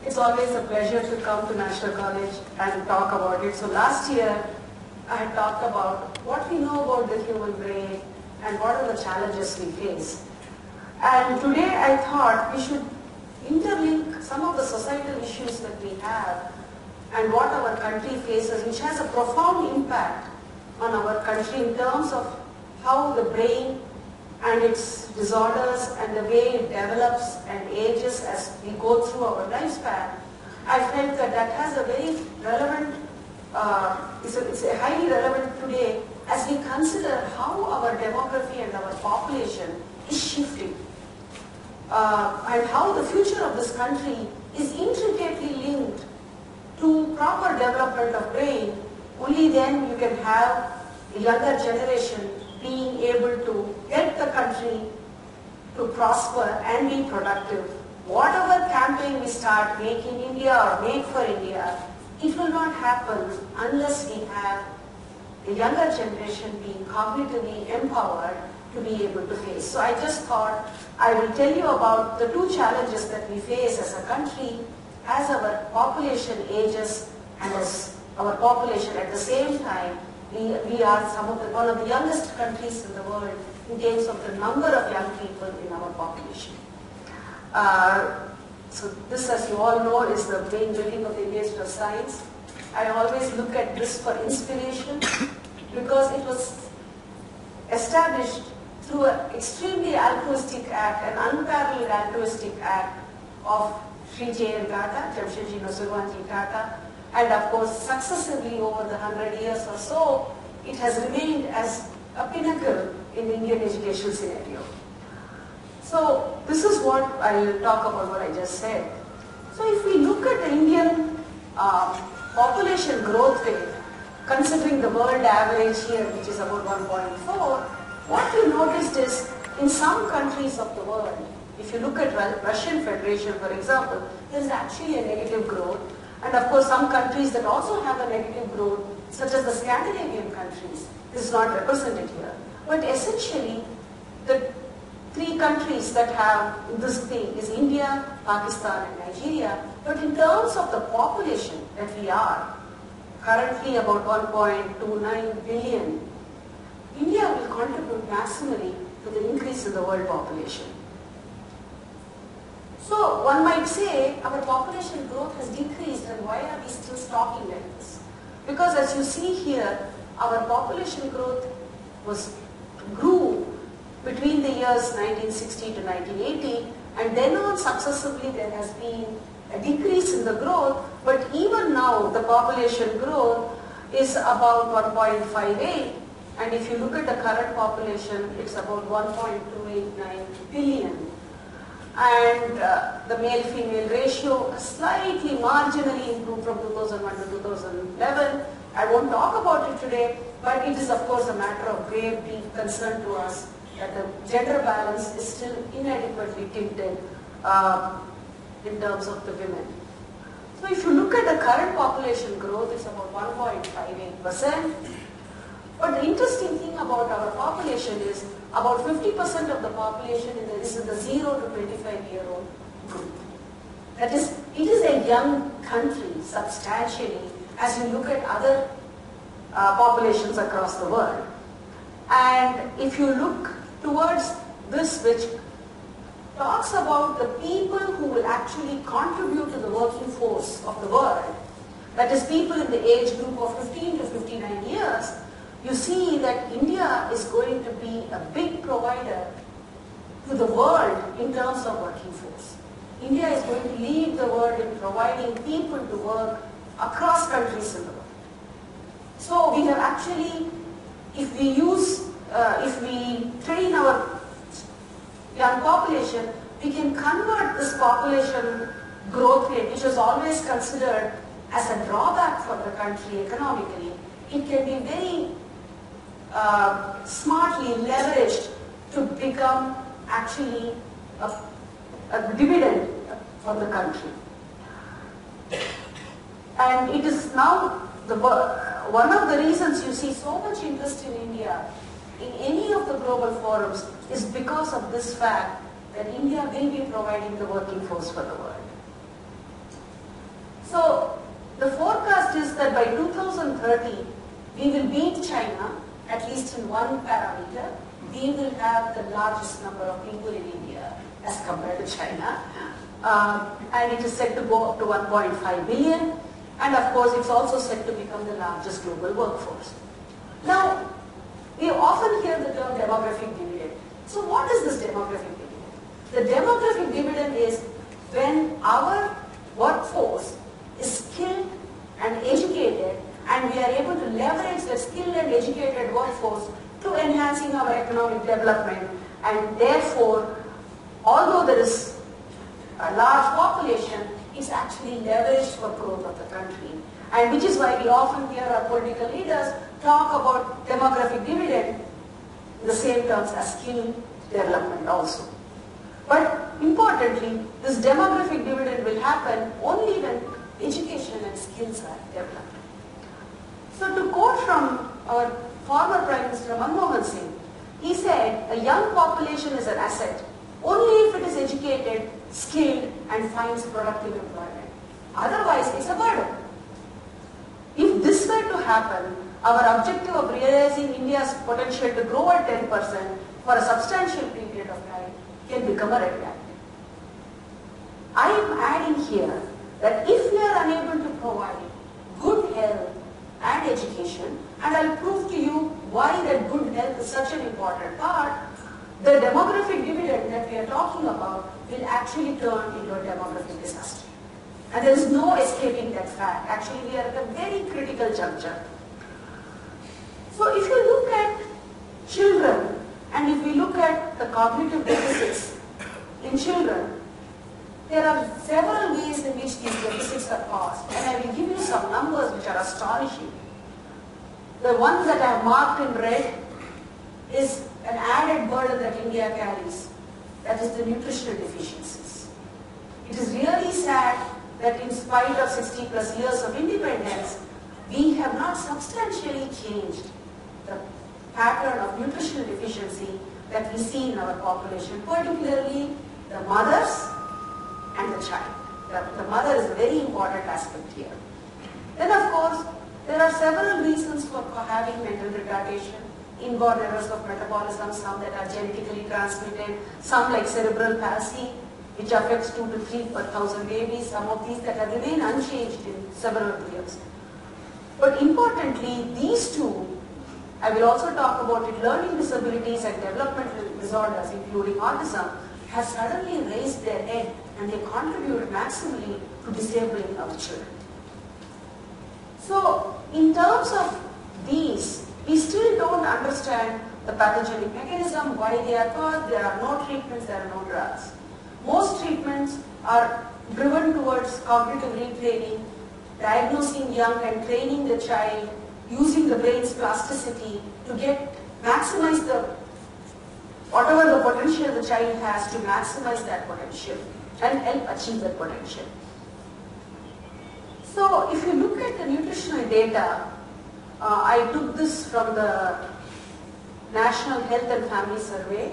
It's always a pleasure to come to National College and talk about it. So last year, I had talked about what we know about the human brain and what are the challenges we face. And today I thought we should interlink some of the societal issues that we have and what our country faces, which has a profound impact on our country in terms of how the brain and its disorders and the way it develops and ages as we go through our lifespan. I felt that that has a very relevant, it's a highly relevant today as we consider how our demography and our population is shifting. And how the future of this country is intricately linked to proper development of brain. Only then you can have a younger generation being able to help the country to prosper and be productive. Whatever campaign we start, Make in India or Make for India, it will not happen unless we have the younger generation being cognitively empowered to be able to face. So I just thought I will tell you about the two challenges that we face as a country as our population ages and as our population at the same time. We are one of the youngest countries in the world in terms of the number of young people in our population. So this, as you all know, is the main building of the Indian Institute of Science. I always look at this for inspiration because it was established through an extremely altruistic act, an unparalleled altruistic act of Sri J.N. Tata, Jamshedji Nasurwanji Tata, and of course successively over the 100 years or so, it has remained as a pinnacle in the Indian educational scenario. So this is what I will talk about what I just said. So if we look at the Indian population growth rate, considering the world average here, which is about 1.4, what we noticed is in some countries of the world, if you look at Russian Federation, for example, there is actually a negative growth. And of course, some countries that also have a negative growth, such as the Scandinavian countries, this is not represented here. But essentially, the three countries that have this thing is India, Pakistan, and Nigeria. But in terms of the population that we are, currently about 1.29 billion, India will contribute maximally to the increase in the world population. So one might say our population growth has decreased, and why are we still talking like this? Because as you see here, our population growth grew between the years 1960 to 1980, and then on successively there has been a decrease in the growth, but even now the population growth is about 1.58, and if you look at the current population, it's about 1.289 billion. And the male-female ratio slightly marginally improved from 2001 to 2011. I won't talk about it today, but it is of course a matter of grave deep concern to us that the gender balance is still inadequately tilted in terms of the women. So if you look at the current population growth, it's about 1.58%. But the interesting thing about our population is about 50% of the population is in the 0 to 25-year-old group. That is, it is a young country substantially as you look at other populations across the world. And if you look towards this, which talks about the people who will actually contribute to the working force of the world, that is people in the age group of 15 to 59 years, you see that India is going to be a big provider to the world in terms of working force. India is going to lead the world in providing people to work across countries in the world. So we have actually, if we train our young population, we can convert this population growth rate, which was always considered as a drawback for the country economically. It can be very smartly leveraged to become actually a dividend for the country. And it is now one of the reasons you see so much interest in India in any of the global forums is because of this fact that India will be providing the working force for the world. So the forecast is that by 2030, we will beat China, at least in one parameter. We will have the largest number of people in India as compared to China. And it is said to go up to 1.5 billion. And of course, it's also said to become the largest global workforce. Now, we often hear the term demographic dividend. So what is this demographic dividend? The demographic dividend is when our workforce is skilled and educated, and we are able to leverage that skilled and educated workforce to enhancing our economic development, and therefore, although there is a large population, it's actually leveraged for growth of the country. And which is why we often hear our political leaders talk about demographic dividend in the same terms as skill development also. But importantly, this demographic dividend will happen only when education and skills are developed. So to quote from our former Prime Minister Manmohan Singh, he said, a young population is an asset only if it is educated, skilled, and finds productive employment. Otherwise, it's a burden. If this were to happen, our objective of realizing India's potential to grow at 10% for a substantial period of time can become a reality. I am adding here that if we are unable to provide good health and education, and I'll prove to you why that good health is such an important part, the demographic dividend that we are talking about will actually turn into a demographic disaster. And there is no escaping that fact. Actually, we are at a very critical juncture. So if you look at children, and if we look at the cognitive deficits in children, there are several ways in which these deficits are caused. And I will give you some numbers which are astonishing. The ones that I have marked in red is an added burden that India carries. That is the nutritional deficiencies. It is really sad that in spite of 60 plus years of independence, we have not substantially changed the pattern of nutritional deficiency that we see in our population, particularly the mothers and the child. The mother is a very important aspect here. Then of course, there are several reasons for having mental retardation, inborn errors of metabolism, some that are genetically transmitted, some like cerebral palsy, which affects 2 to 3 per thousand babies, some of these that have remained unchanged in several years. But importantly, these two, I will also talk about it, learning disabilities and developmental disorders, including autism, have suddenly raised their head and they contribute maximally to disabling our children. So, in terms of these, we still don't understand the pathogenic mechanism, why they are caused. There are no treatments, there are no drugs. Most treatments are driven towards cognitive retraining, diagnosing young and training the child, using the brain's plasticity to maximize whatever the potential the child has, to maximize that potential and help achieve that potential. So if you look at the nutritional data, I took this from the National Health and Family Survey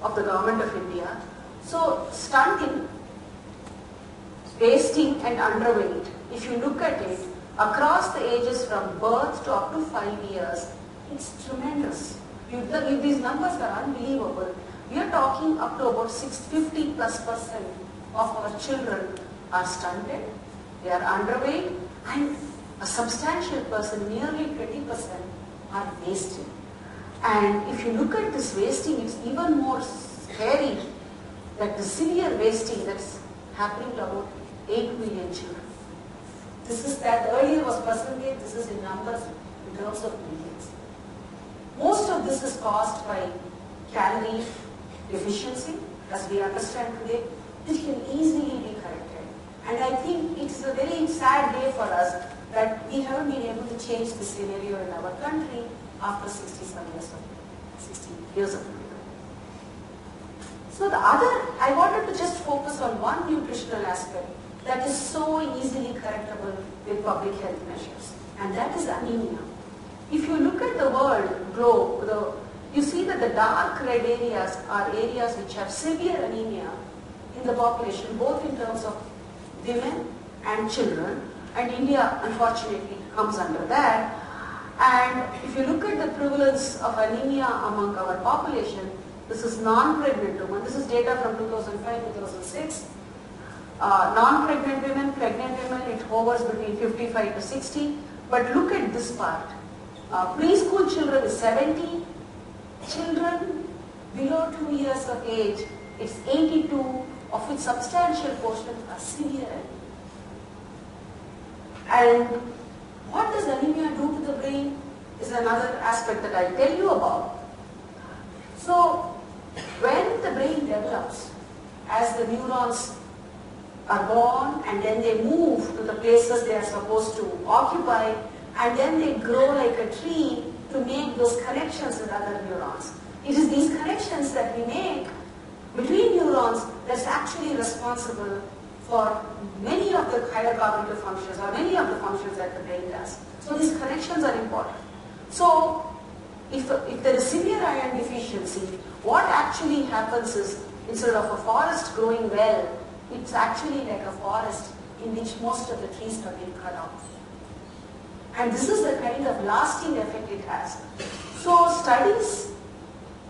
of the Government of India. So stunting, wasting and underweight, if you look at it, across the ages from birth to up to 5 years, it's tremendous. These numbers are unbelievable. We are talking up to about 50+% of our children are stunted, they are underweight, and a substantial person, nearly 20%, are wasted. And if you look at this wasting, it's even more scary that the severe wasting that's happening to about 8 million children. This is that earlier was percentage, this is in numbers in terms of millions. Most of this is caused by calorie deficiency, as we understand today, which can easily be corrected. And I think it's a very sad day for us that we haven't been able to change the scenario in our country after 60 years of freedom. So I wanted to just focus on one nutritional aspect that is so easily correctable with public health measures, and that is anemia. If you look at the world globe, you see that the dark red areas are areas which have severe anemia in the population, both in terms of women and children, and India unfortunately comes under that. And if you look at the prevalence of anemia among our population, this is non-pregnant women. This is data from 2005-2006. Non-pregnant women, pregnant women, it hovers between 55 to 60. But look at this part. Preschool children is 70. Children below 2 years of age, it's 82, of which substantial portions are severe. And what does anemia do to the brain is another aspect that I'll tell you about. So, when the brain develops, as the neurons are born and then they move to the places they are supposed to occupy, and then they grow like a tree to make those connections with other neurons. It is these connections that we make between neurons that's actually responsible for many of the higher cognitive functions or many of the functions that the brain does. So these connections are important. So if there is severe iron deficiency, what actually happens is, instead of a forest growing well, it's actually like a forest in which most of the trees have been cut off. And this is the kind of lasting effect it has. So studies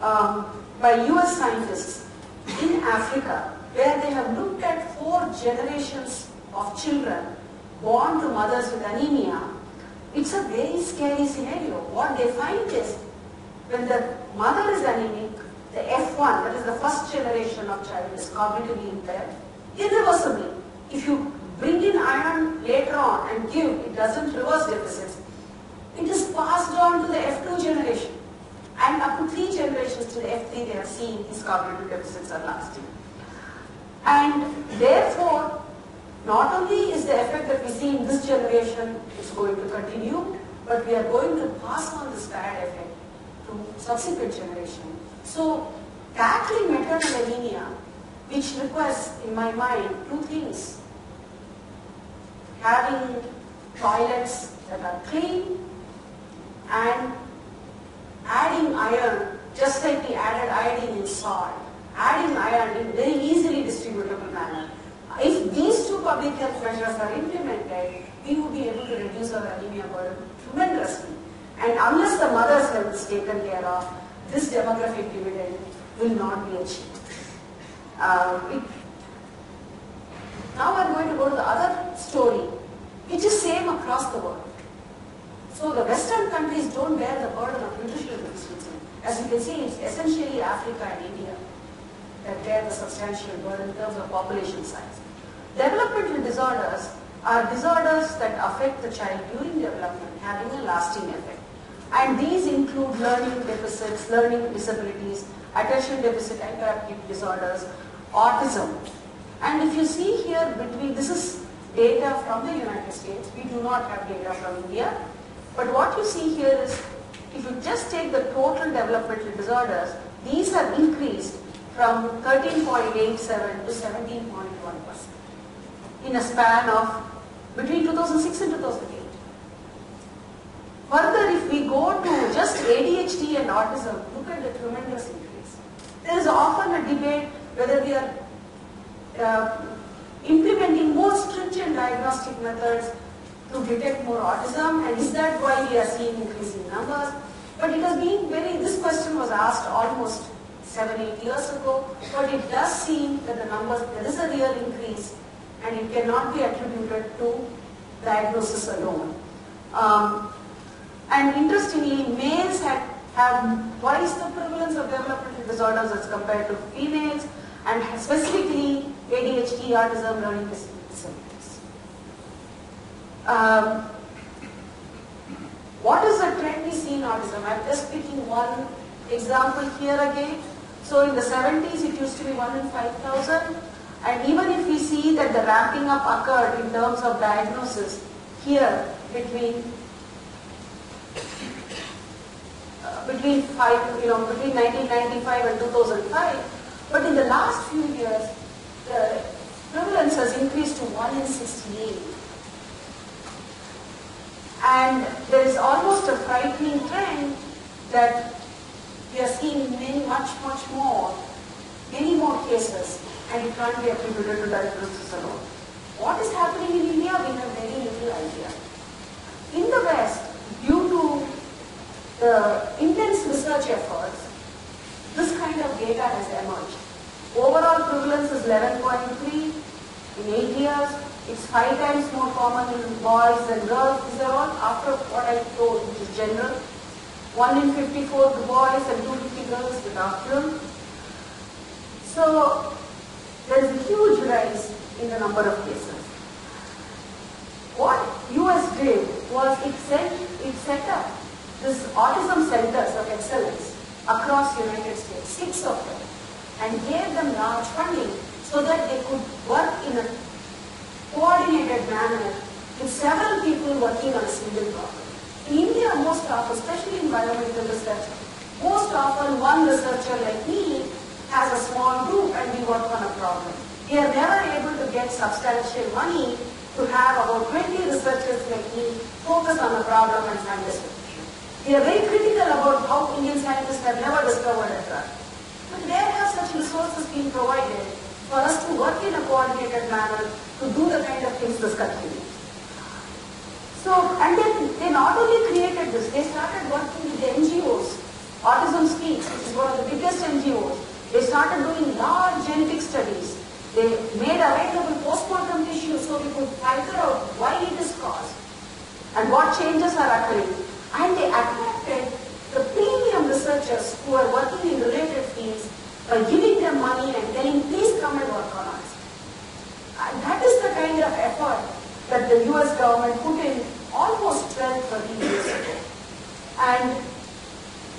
by US scientists in Africa, where they have looked at 4 generations of children born to mothers with anemia, it's a very scary scenario. What they find is, when the mother is anemic, the F1, that is the first generation of child, is cognitively impaired irreversibly. If you bring in iron later on and give, it doesn't reverse deficits. It is passed on to the F2 generation, and up to 3 generations to the F3 they are seeing these cognitive deficits are lasting. And therefore, not only is the effect that we see in this generation is going to continue, but we are going to pass on this bad effect to subsequent generation. So tackling maternal anemia, which requires, in my mind, 2 things. Having toilets that are clean and adding iron, just like we added iodine in salt, adding iron in very easily distributable manner. If these 2 public health measures are implemented, we will be able to reduce our anemia burden tremendously. And unless the mother's health is taken care of, this demographic dividend will not be achieved. Now I'm going to go to the other story, which is same across the world. So the Western countries don't bear the burden of nutritional deficiency. As you can see, it's essentially Africa and India that bear the substantial burden in terms of population size. Developmental disorders are disorders that affect the child during development, having a lasting effect. And these include learning deficits, learning disabilities, attention deficit hyperactive disorders, autism. And if you see here this is data from the United States. We do not have data from India. But what you see here is, if you just take the total developmental disorders, these have increased from 13.87 to 17.1% in a span of between 2006 and 2008. Further, if we go to just ADHD and autism, look at the tremendous increase. There is often a debate whether we are implementing more stringent diagnostic methods to detect more autism, and is that why we are seeing increasing numbers? But it has been this question was asked almost 7-8 years ago, but it does seem that the numbers, there is a real increase, and it cannot be attributed to diagnosis alone. And interestingly, males have twice the prevalence of developmental disorders as compared to females, and specifically ADHD, autism, learning disabilities. What is the trend we see in autism? I'm just picking one example here again. So in the 70s, it used to be 1 in 5,000. And even if we see that the ramping up occurred in terms of diagnosis here between 1995 and 2005, but in the last few years, the prevalence has increased to 1 in 68. And there is almost a frightening trend that we are seeing much more cases, and it can't be attributed to diagnosis alone. What is happening in India, we have very little idea. In the West, due to the intense research efforts, this kind of data has emerged. Overall prevalence is 11.3 in 8 years. It's 5 times more common in boys than girls. These are all after what I told, which is general. 1 in 54 boys and 250 girls with autism. So there is a huge rise in the number of cases. What US did was it set up this autism centers of excellence across the United States, 6 of them, and gave them large funding so that they could work in a coordinated manner with several people working on a single problem. In India, most often, especially in biomedical research, most often one researcher like me has a small group and we work on a problem. We are never able to get substantial money to have about 20 researchers like me focus on a problem and find a solution. We are very critical about how Indian scientists have never discovered a drug. But where have such resources been provided for us to work in a coordinated manner to do the kind of things this country needs? So, and then they not only created this, they started working with the NGOs. Autism Speaks, which is one of the biggest NGOs. They started doing large genetic studies. They made available postmortem tissue so we could figure out why it is caused and what changes are occurring. And they attracted the premium researchers who are working in related fields by giving them money and telling, please come and work on us. And that is the kind of effort that the US government put in almost 12, 13 years ago. And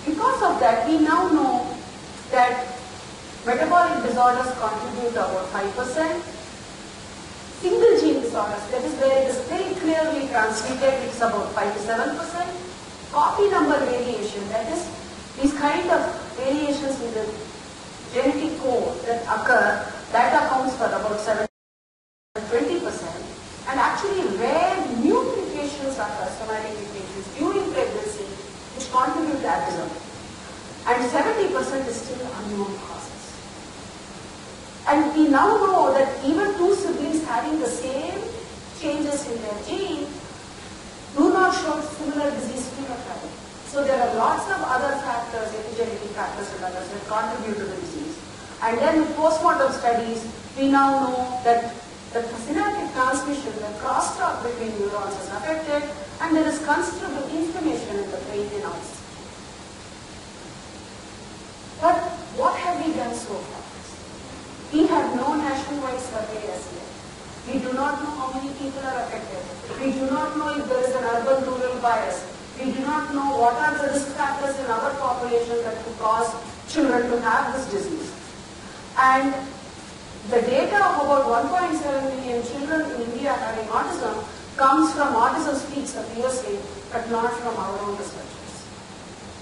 because of that, we now know that metabolic disorders contribute about 5%. Single gene disorders, that is where it is very clearly transmitted, it's about 5 to 7%. Copy number variation, that is these kind of variations in the genetic code that occur, that accounts for about 7 to 20%. And actually rare new mutations occur, somatic mutations during pregnancy, which contribute to autism. And 70% is still unknown causes. And we now know that even 2 siblings having the same changes in their gene do not show similar disease phenotype. So there are lots of other factors, epigenetic factors and others that contribute to the disease. And then with postmortem studies, we now know that the synaptic transmission, the crosstalk between neurons is affected, and there is considerable inflammation in the brain and eyes. But what have we done so far? We have no nationwide survey as yet. We do not know how many people are affected. We do not know if there is an urban-rural bias. We do not know what are the risk factors in our population that could cause children to have this disease. And the data of about 1.7 million children in India having autism comes from Autism Speaks of USA, but not from our own researchers.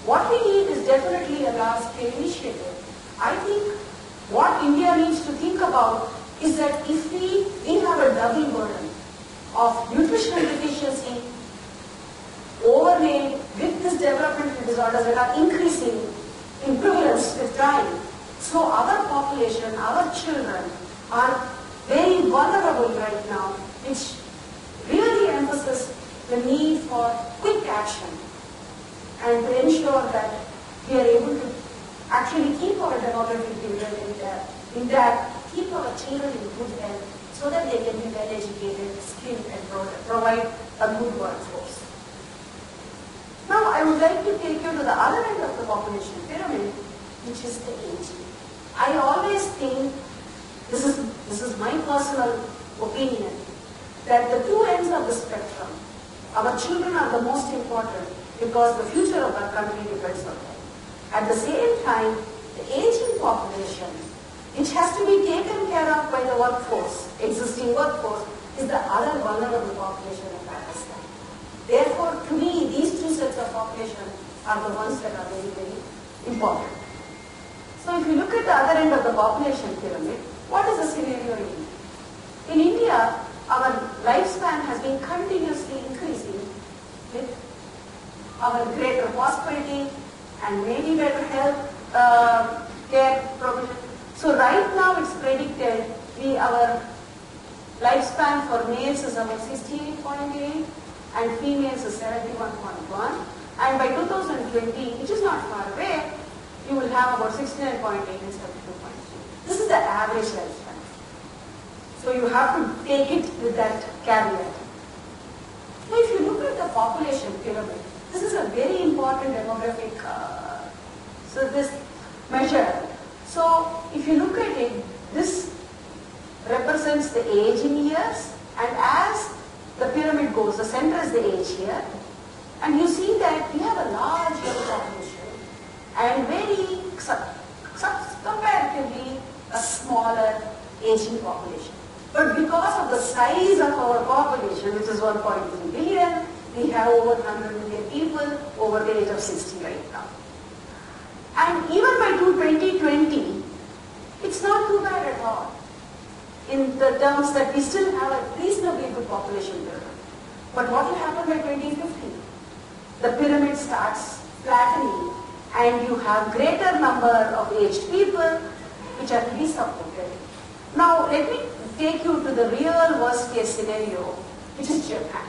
What we need is definitely a large-scale initiative. I think what India needs to think about is that if we have a double burden of nutritional deficiency overlaid with these developmental disorders that are increasing in prevalence with time, so our population, our children are very vulnerable right now, which really emphasizes the need for quick action and to ensure that we are able to actually keep our demographic dividend intact, keep our children in good health so that they can be well educated, skilled and provide a good workforce. Now I would like to take you to the other end of the population pyramid, which is the aging. I always think, this is my personal opinion, that the two ends of the spectrum, our children are the most important because the future of our country depends on them. At the same time, the aging population, which has to be taken care of by the workforce, existing workforce, is the other vulnerable population of Pakistan. Therefore, to me, these two sets of population are the ones that are very, very important. So if you look at the other end of the population pyramid, what is the scenario in India? In India, our lifespan has been continuously increasing with our greater prosperity and maybe better health care provision. So right now it's predicted our lifespan for males is about 68.8 and females is 71.1, and by 2020, which is not far away, you will have about 69.8 and 72.3. This is the average lifespan. So you have to take it with that caveat. Now if you look at the population pyramid, this is a very important demographic this measure. So if you look at it, this represents the age in years, and as the pyramid goes, the center is the age here, and you see that we have a large young population and very comparatively a smaller aging population. But because of the size of our population, which is 1.3 billion, we have over 100 million people over the age of 60 right now. And even by 2020, it's not too bad at all, in the terms that we still have a reasonably good population pyramid. But what will happen by 2050? The pyramid starts flattening and you have greater number of aged people which are to be supported. Now let me take you to the real worst case scenario, which is Japan.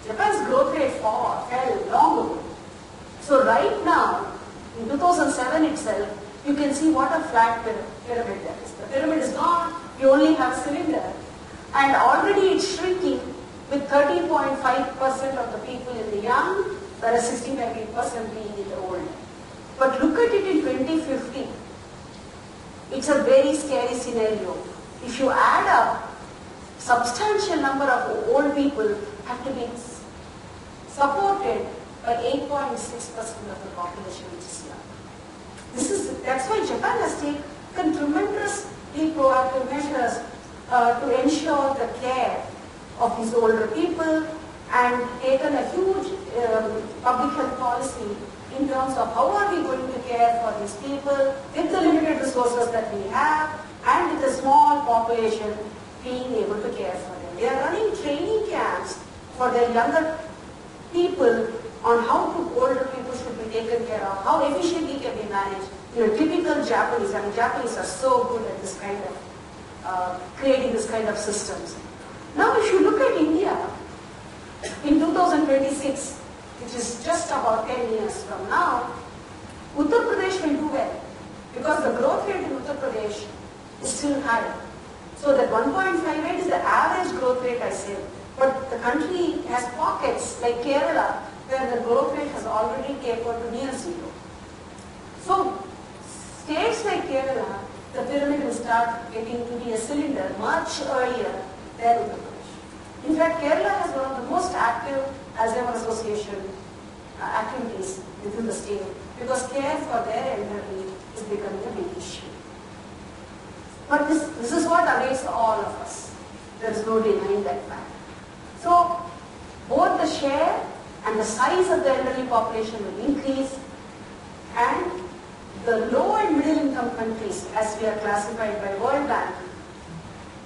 Japan's growth rate fell long ago. So right now, in 2007 itself, you can see what a flat pyramid there is. The pyramid is gone, you only have cylinder, and already it's shrinking with 13.5% of the people in the young, whereas 65% being in the old. But look at it in 2050. It's a very scary scenario. If you add up, substantial number of old people have to be supported by 8.6% of the population which is young. That's why Japan has taken tremendously proactive measures to ensure the care of these older people and taken a huge public health policy in terms of how are we going to care for these people with the limited resources that we have and with a small population being able to care for them. They are running training camps for their younger people on how older people should be taken care of, how efficiently can be managed. Typical Japanese, Japanese are so good at this kind of, creating this kind of systems. Now if you look at India, in 2026, which is just about 10 years from now, Uttar Pradesh will do well because the growth rate in Uttar Pradesh is still high. So that 1.58 is the average growth rate I said. But the country has pockets like Kerala where the growth rate has already tapered to near zero. So states like Kerala, the pyramid will start getting to be a cylinder much earlier than Uttar Pradesh. In fact, Kerala has one of the most active Alzheimer's Association activities within the state because care for their elderly is becoming a big issue. But this is what awaits all of us. There is no denying that fact. So both the share and the size of the elderly population will increase, and the low and middle income countries, as we are classified by World Bank.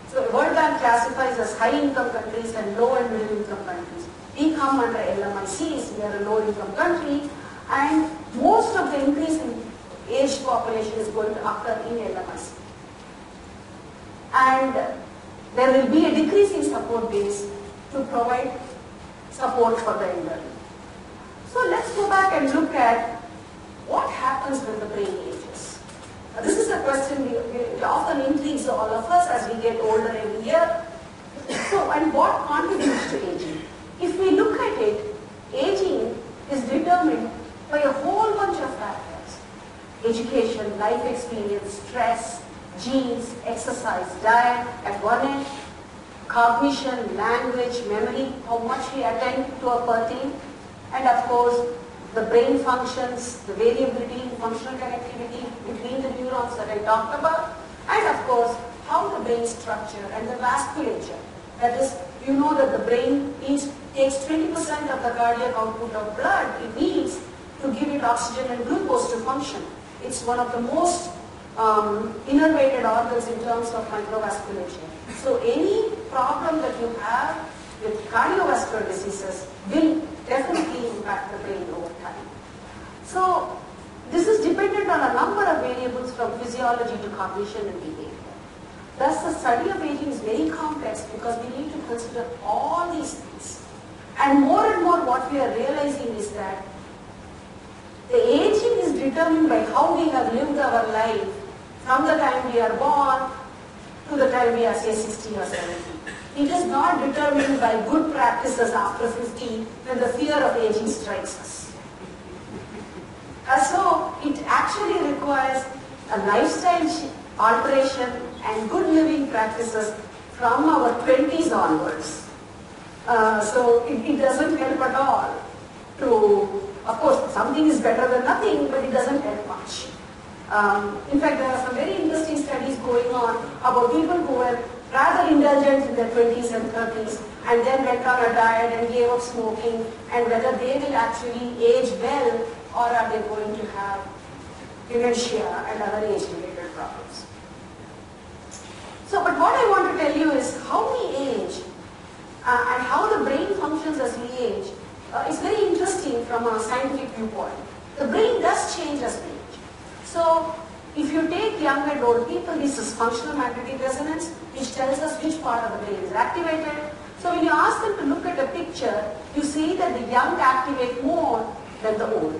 So World Bank classifies as high income countries and low and middle income countries. We come under LMICs, we are a low income country, and most of the increase in aged population is going to occur in LMIC. And there will be a decreasing support base to provide support for the elderly. So let's go back and look at what happens when the brain ages. This is a question which often intrigues all of us as we get older every year. So, and what contributes to aging? If we look at it, aging is determined by a whole bunch of factors. Education, life experience, stress, genes, exercise, diet at one end, cognition, language, memory, how much we attend to a per thing, and of course the brain functions, the variability, functional connectivity between the neurons that I talked about, and of course how the brain structure and the vasculature. That is, you know that the brain takes 20% of the cardiac output of blood it needs to give it oxygen and glucose to function. It's one of the most innervated organs in terms of microvasculature. So any problem that you have with cardiovascular diseases will definitely impact the brain over time. So this is dependent on a number of variables from physiology to cognition and behavior. Thus the study of aging is very complex because we need to consider all these things. And more what we are realizing is that the aging is determined by how we have lived our life from the time we are born to the time we are say 60 or 70. It is not determined by good practices after 50 when the fear of aging strikes us. So it actually requires a lifestyle alteration and good living practices from our 20s onwards. So it doesn't help at all to, of course, something is better than nothing, but it doesn't help much. In fact, there are some very interesting studies going on about people who were rather indulgent in their 20s and 30s and then went on a diet and gave up smoking, and whether they will actually age well or are they going to have dementia and other age-related problems. So, but what I want to tell you is how we age and how the brain functions as we age is very interesting from a scientific viewpoint. The brain does change as we age. So, if you take young and old people, this is functional magnetic resonance, which tells us which part of the brain is activated. So when you ask them to look at a picture, you see that the young activate more than the old.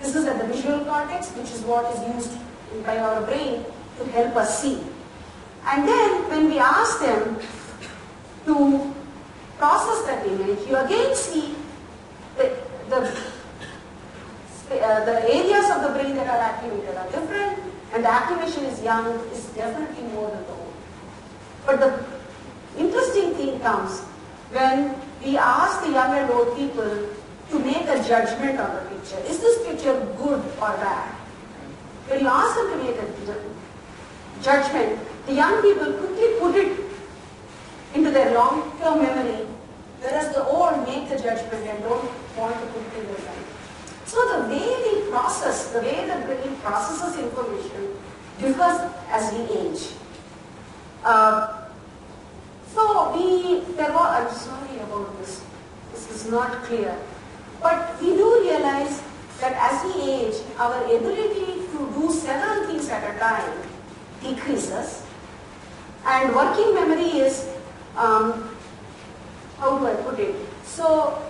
This is at the visual cortex, which is what is used by our brain to help us see. And then when we ask them to process that image, you again see the areas of the brain that are activated are different, and the activation is definitely more than the old. But the interesting thing comes when we ask the young and old people to make a judgment on the picture. Is this picture good or bad? When you ask them to make a judgment, the young people quickly put it into their long-term memory, whereas the old make the judgment and don't want to put it in their memory. So the way we process, the way the brain processes information differs as we age. I'm sorry about this. This is not clear. But we do realize that as we age, our ability to do several things at a time decreases. And working memory is, how do I put it? So,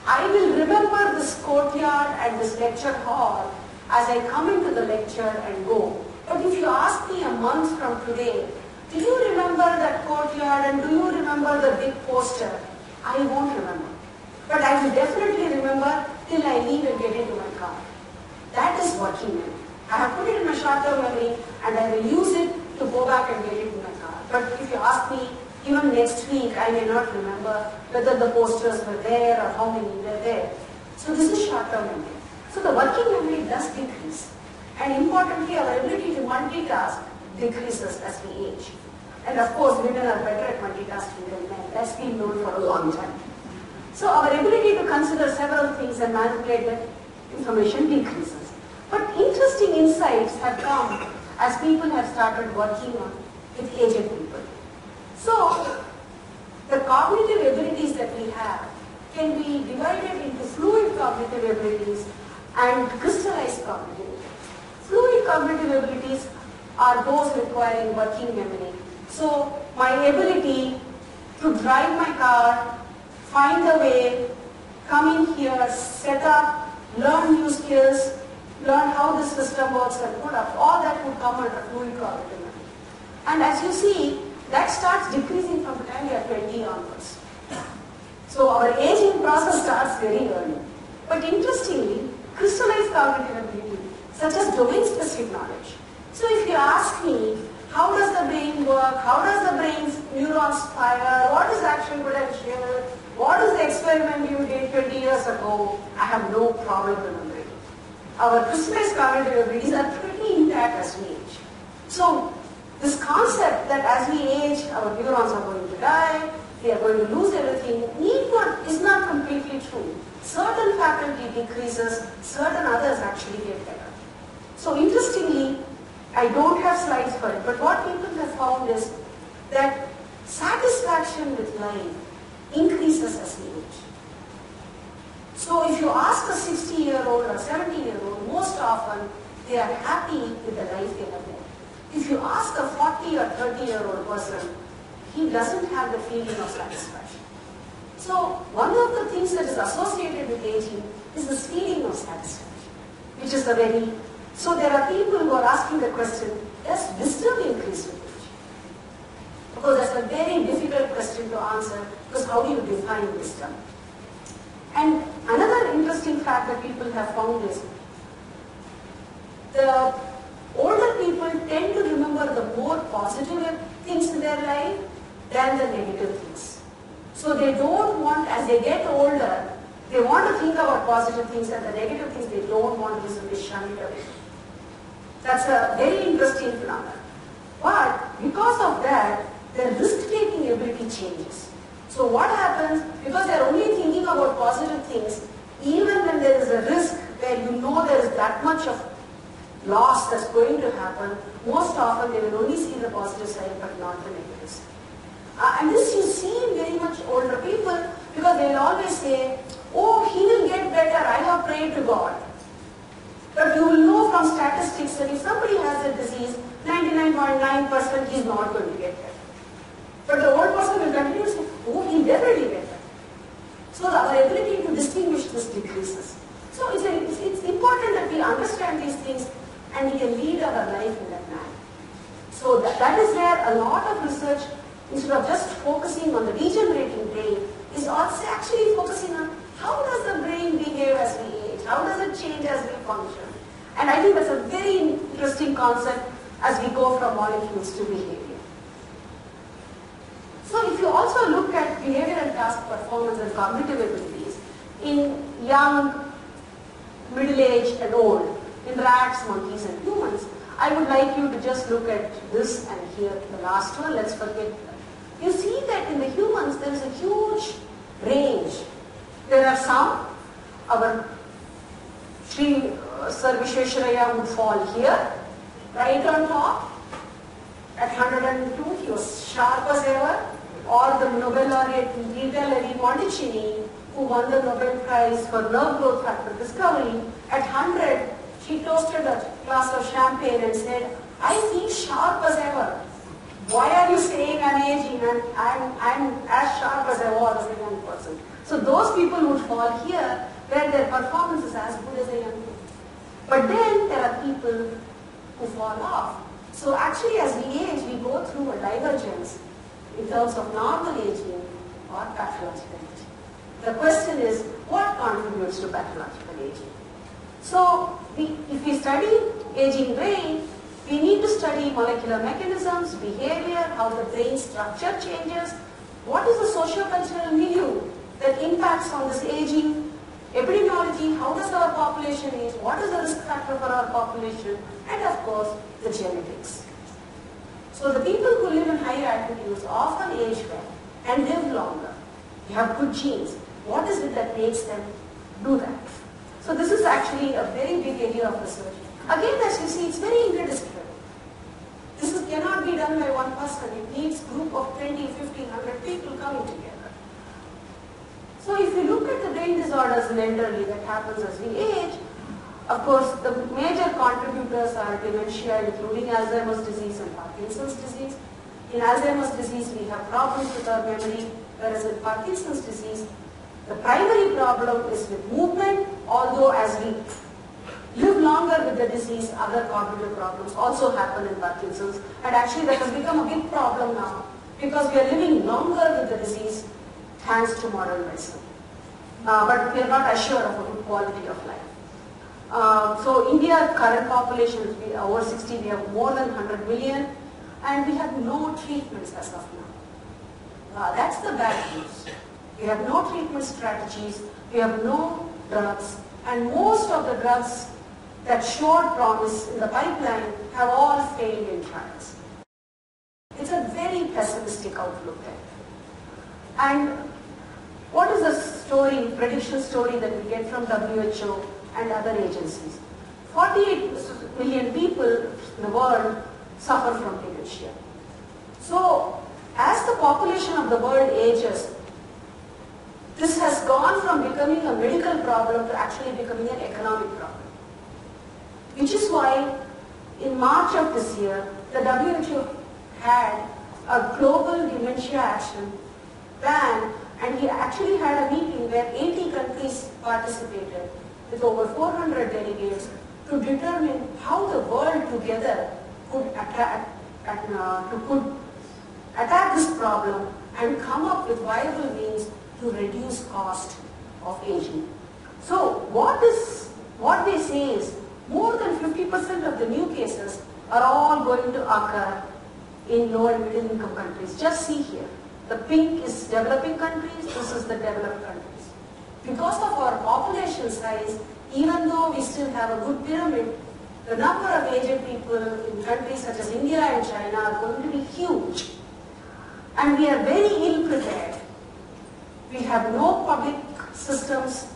I will remember this courtyard and this lecture hall as I come into the lecture and go. But if you ask me a month from today, do you remember that courtyard and do you remember the big poster? I won't remember. But I will definitely remember till I leave and get into my car. That is working memory. I have put it in my short-term memory and I will use it to go back and get into my car. But if you ask me, even next week, I may not remember whether the posters were there or how many were there. So this is short-term memory. So the working memory does decrease. And importantly, our ability to multitask decreases as we age. And of course, women are better at multitasking than men. That's been known for a long time. So our ability to consider several things and manipulate that information decreases. But interesting insights have come as people have started working on with aged people. So, the cognitive abilities that we have can be divided into fluid cognitive abilities and crystallized cognitive abilities. Fluid cognitive abilities are those requiring working memory. So, my ability to drive my car, find a way, come in here, set up, learn new skills, learn how the system works and put up, all that would come under fluid cognitive memory. And as you see, that starts decreasing from the time we are 20 onwards. So our aging process starts very early. But interestingly, crystallized cognitive ability, such as domain-specific knowledge. So if you ask me, how does the brain work? How does the brain's neurons fire? What is action potential? What is the experiment you did 20 years ago? I have no problem remembering. Our crystallized cognitive abilities are pretty intact as we age. So this concept that as we age, our neurons are going to die, we are going to lose everything, is not completely true. Certain faculty decreases, certain others actually get better. So interestingly, I don't have slides for it, but what people have found is that satisfaction with life increases as we age. So if you ask a 60-year-old or 70-year-old, most often they are happy with the life they have led. If you ask a 40 or 30-year-old person, he doesn't have the feeling of satisfaction. So one of the things that is associated with aging is this feeling of satisfaction, which is the very... So there are people who are asking the question, does wisdom increase with age? Because that's a very difficult question to answer, because how do you define wisdom? And another interesting fact that people have found is the older people tend to remember the more positive things in their life than the negative things. So they don't want, as they get older, they want to think about positive things, and the negative things they don't want to listen, they shun it away. That's a very interesting phenomenon. But because of that, their risk-taking ability changes. So what happens, because they're only thinking about positive things, even when there is a risk where you know there is that much of loss that's going to happen, most often they will only see the positive side but not the negative side. And this you see in very much older people, because they will always say, oh, he will get better, I have prayed to God. But you will know from statistics that if somebody has a disease, 99.9% he is not going to get better. But the old person will continue to say, oh, he will definitely get better. So our ability to distinguish this decreases. So it's important that we understand these things and we can lead our life in that manner. So that is where a lot of research, instead of just focusing on the degenerating brain, is also actually focusing on how does the brain behave as we age, how does it change as we function. And I think that's a very interesting concept as we go from molecules to behavior. So if you also look at behavior and task performance and cognitive abilities in young, middle-aged and old, in rats, monkeys and humans, I would like you to just look at this and here, the last one, let's forget that. You see that in the humans there is a huge range. There are some, our Sri Sir Vishwesvaraya would fall here, right on top, at 102, he was sharp as ever. Or the Nobel laureate Rita Levi-Montalcini, who won the Nobel Prize for nerve growth factor discovery, at 100, she toasted a glass of champagne and said, I feel sharp as ever. Why are you saying I'm aging and I'm as sharp as I was as a young person? So those people would fall here where their performance is as good as a young person. But then there are people who fall off. So actually as we age, we go through a divergence in terms of normal aging or pathological aging. The question is, what contributes to pathological aging? So if we study aging brain, we need to study molecular mechanisms, behavior, how the brain structure changes, what is the socio-cultural milieu that impacts on this aging, epidemiology, how does our population age, what is the risk factor for our population, and of course, the genetics. So the people who live in higher altitudes often age well and live longer. They have good genes. What is it that makes them do that? So this is actually a very big area of research. Again, as you see, it's very interdisciplinary. This cannot be done by one person. It needs a group of 20, 50, 100 people coming together. So if you look at the brain disorders in elderly that happens as we age, of course, the major contributors are dementia, including Alzheimer's disease and Parkinson's disease. In Alzheimer's disease, we have problems with our memory, whereas in Parkinson's disease, the primary problem is with movement, although as we live longer with the disease, other cognitive problems also happen in Parkinson's. And actually that has become a big problem now, because we are living longer with the disease thanks to modern medicine. But we are not assured of a good quality of life. So India current population is over 60, we have more than 100 million and we have no treatments as of now. That's the bad news. We have no treatment strategies, we have no drugs, and most of the drugs that showed promise in the pipeline have all failed in trials. It's a very pessimistic outlook there. And what is the story, prediction story that we get from WHO and other agencies? 48 million people in the world suffer from dementia. So, as the population of the world ages, this has gone from becoming a medical problem to actually becoming an economic problem. Which is why in March of this year, the WHO had a global dementia action plan, and he actually had a meeting where 80 countries participated with over 400 delegates to determine how the world together could attack this problem and come up with viable means to reduce cost of aging. So what they say is more than 50% of the new cases are all going to occur in low and middle income countries. Just see here. The pink is developing countries, this is the developed countries. Because of our population size, even though we still have a good pyramid, the number of aged people in countries such as India and China are going to be huge. And we are very ill prepared. We have no public systems.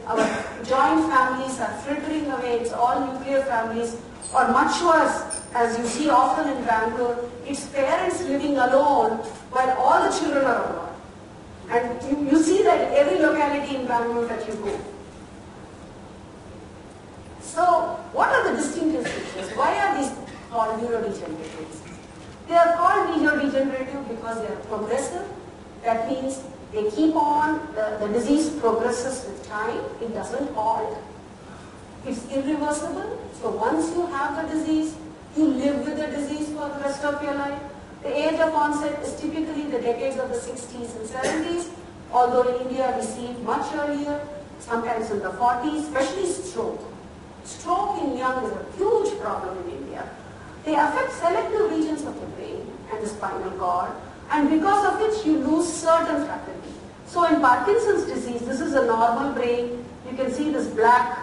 Our joint families are frittering away. It's all nuclear families. Or much worse, as you see often in Bangalore, it's parents living alone while all the children are abroad. And you see that in every locality in Bangalore that you go. So, what are the distinctive features? Why are these called neurodegenerative? They are called neurodegenerative because they are progressive. That means they keep on, the disease progresses with time, it doesn't halt. It's irreversible. So once you have the disease, you live with the disease for the rest of your life. The age of onset is typically the decades of the 60s and 70s, although in India we see it much earlier, sometimes in the 40s, especially stroke. Stroke in young is a huge problem in India. They affect selective regions of the brain and the spinal cord, and because of which you lose certain faculty. So in Parkinson's disease, this is a normal brain. You can see this black,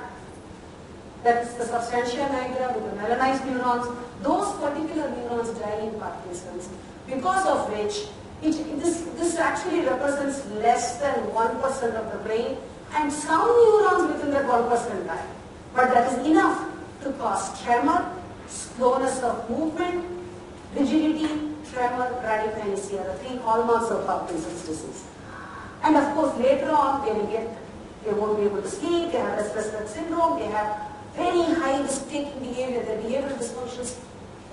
that's the substantia nigra with the melanized neurons. Those particular neurons die in Parkinson's, because of which this actually represents less than 1% of the brain, and some neurons within that 1% die. But that is enough to cause tremor, slowness of movement, rigidity, tremor, bradykinesia, the three hallmarks of Parkinson's disease. And of course, later on, they won't be able to sleep, they have restless leg syndrome, they have very high risk-taking behavior, their behavioral dysfunctions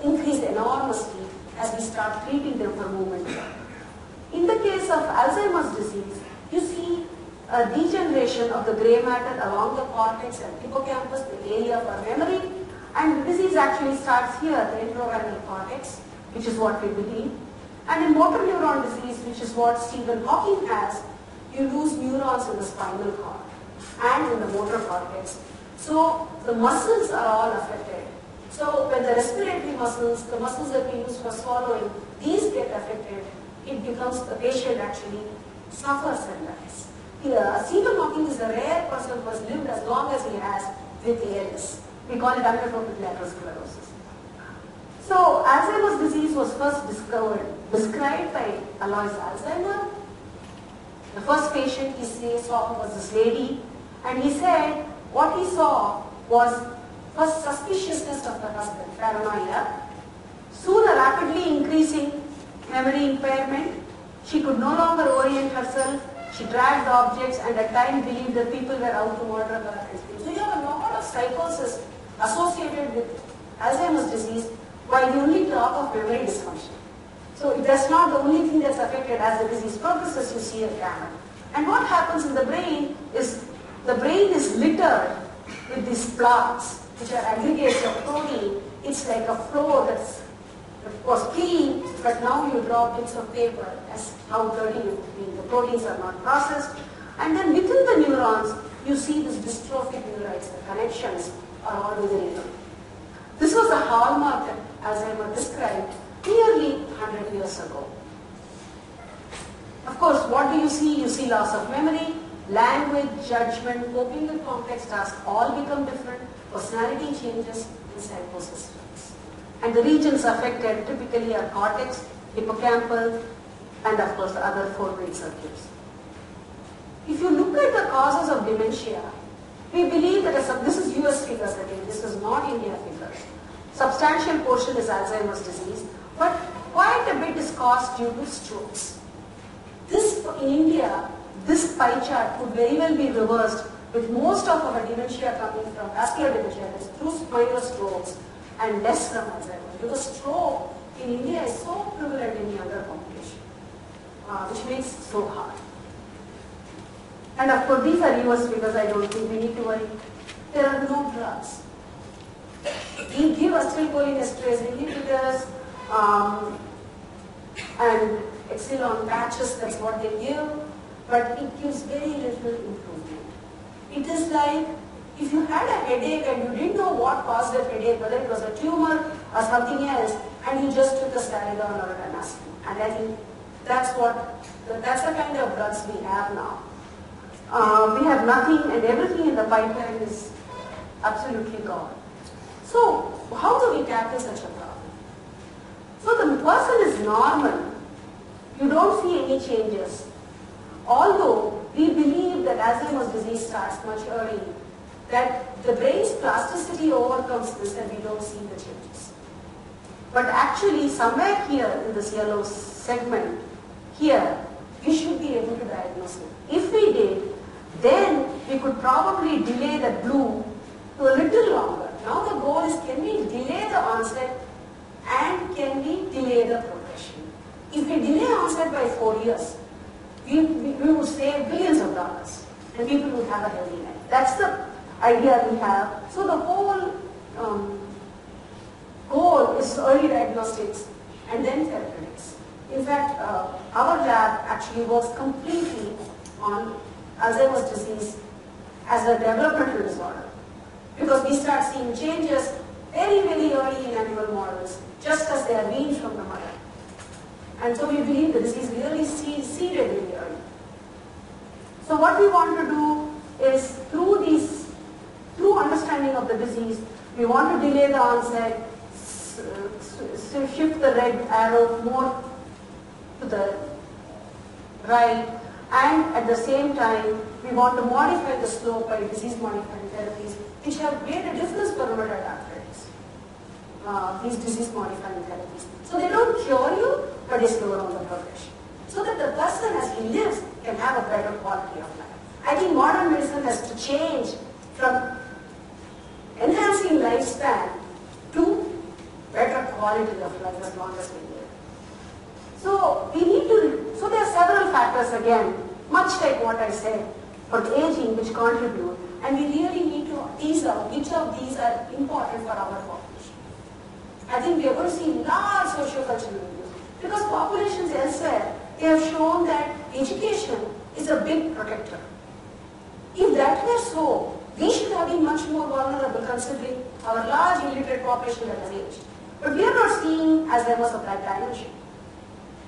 increase enormously as we start treating them for movement. In the case of Alzheimer's disease, you see a degeneration of the grey matter along the cortex and hippocampus, the area for memory, and the disease actually starts here, the intravascular cortex, which is what we believe. And in motor neuron disease, which is what Stephen Hawking has, you lose neurons in the spinal cord and in the motor cortex. So the muscles are all affected. So when the respiratory muscles, the muscles that we use for swallowing, these get affected, it becomes the patient actually suffers and dies. Stephen Hawking is a rare person who has lived as long as he has with ALS. We call it amyotrophic lateral sclerosis. So Alzheimer's disease was first described by Alois Alzheimer. The first patient he saw was this lady, and he said what he saw was first suspiciousness of her husband, paranoia, soon a rapidly increasing memory impairment. She could no longer orient herself. She dragged objects and at times believed that people were out to murder her. So you have a lot of psychosis associated with Alzheimer's disease, while you only talk of memory dysfunction. So that's not the only thing that's affected. As the disease progresses, you see a gamut. And what happens in the brain is the brain is littered with these plaques, which are aggregates of protein. It's like a floor that was clean, but now you draw bits of paper as how dirty it would be. The proteins are not processed. And then within the neurons, you see this dystrophic neurites, the connections are all within it. This was a hallmark that Alzheimer described nearly 100 years ago. Of course, what do you see? You see loss of memory, language, judgment, coping with complex tasks all become different, personality changes, and psychosis. And the regions affected typically are cortex, hippocampal, and of course the other four brain circuits. If you look at the causes of dementia, We believe that this is US figures again, this is not India figures. Substantial portion is Alzheimer's disease, but quite a bit is caused due to strokes. This, in India, this pie chart could very well be reversed with most of our dementia coming from vascular dementia, through minor strokes and less from Alzheimer's. Because stroke in India is so prevalent in the younger population, which makes it so hard. And of course, these are US figures, I don't think we need to worry. There are no drugs. We give acetylcholinesterase inhibitors and Exelon patches, that's what they give, but it gives very little improvement. It is like if you had a headache and you didn't know what caused that headache, whether it was a tumor or something else, and you just took a Staridon or an aspirin. And I think that's the kind of drugs we have now. We have nothing, and everything in the pipeline is absolutely gone. So how do we tackle such a problem? So the person is normal. You don't see any changes. Although we believe that Alzheimer's disease starts much early, that the brain's plasticity overcomes this and we don't see the changes. But actually somewhere here in this yellow segment, here, we should be able to diagnose it. If we did, then we could probably delay the blue to a little longer. Now the goal is, can we delay the onset and can we delay the progression? If we delay onset by 4 years, we would save billions of dollars and people would have a healthy life. That's the idea we have. So the whole goal is early diagnostics and then therapeutics. In fact, our lab actually works completely on Alzheimer's disease as a developmental disorder, because we start seeing changes very, very early in animal models, just as they are weaned from the mother. And so we believe the disease really seeded really early. So what we want to do is, through understanding of the disease, we want to delay the onset, shift the red arrow more to the right, and at the same time, we want to modify the slope by disease-modifying therapies, which have made a difference for rheumatoid arthritis, these disease-modifying therapies. So they don't cure you, but they slow down the progression, so that the person as he lives can have a better quality of life. I think modern medicine has to change from enhancing lifespan to better quality of life as long as we live. So so there are several factors again, much like what I said, for aging which contribute, and we really need to tease out which of these are important for our population. I think we are going to see large socio-cultural reviews, because populations elsewhere, they have shown that education is a big protector. If that were so, we should have been much more vulnerable considering our large illiterate population that has aged. But we are not seeing Alzheimer's of that dimension.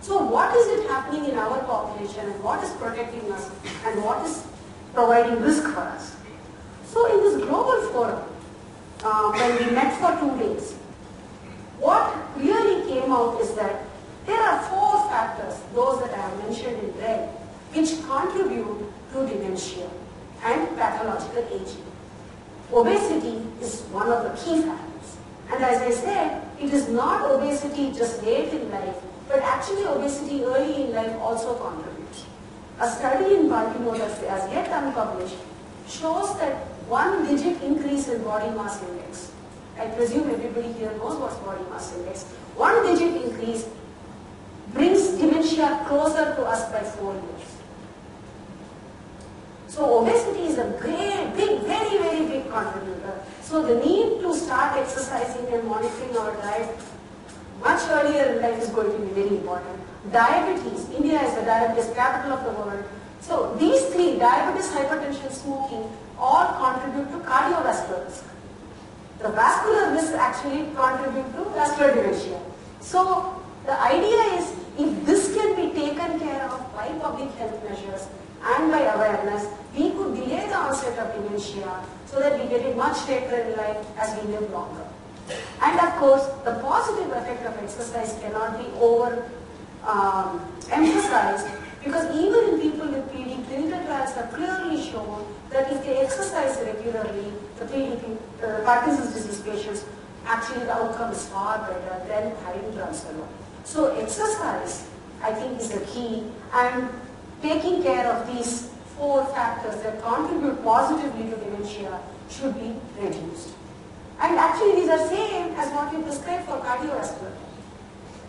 So what is it happening in our population, and what is protecting us, and what is providing risk for us? So in this global forum, when we met for 2 days, what really came out is that there are 4 factors, those that I have mentioned in red, which contribute to dementia and pathological aging. Obesity is one of the key factors. And as I said, it is not obesity just late in life, but actually obesity early in life also contributes. A study in Baltimore that's as yet unpublished shows that 1-digit increase in body mass index, I presume everybody here knows what's body mass index, 1-digit increase brings dementia closer to us by 4 years. So obesity is a very big contributor. So the need to start exercising and monitoring our diet much earlier in life is going to be very important. Diabetes, India is the diabetes capital of the world. So these 3, diabetes, hypertension, smoking, all contribute to cardiovascular risk. The vascular risk actually contribute to vascular dementia. So the idea is, if this can be taken care of by public health measures and by awareness, we could delay the onset of dementia so that we get it much later in life as we live longer. And of course, the positive effect of exercise cannot be emphasized, because even in people with PD, clinical trials have clearly shown that if they exercise regularly, the Parkinson's disease patients, actually the outcome is far better than having drugs alone. So exercise, I think, is the key, and taking care of these 4 factors that contribute positively to dementia should be reduced. And actually these are same as what we prescribe for cardiovascular.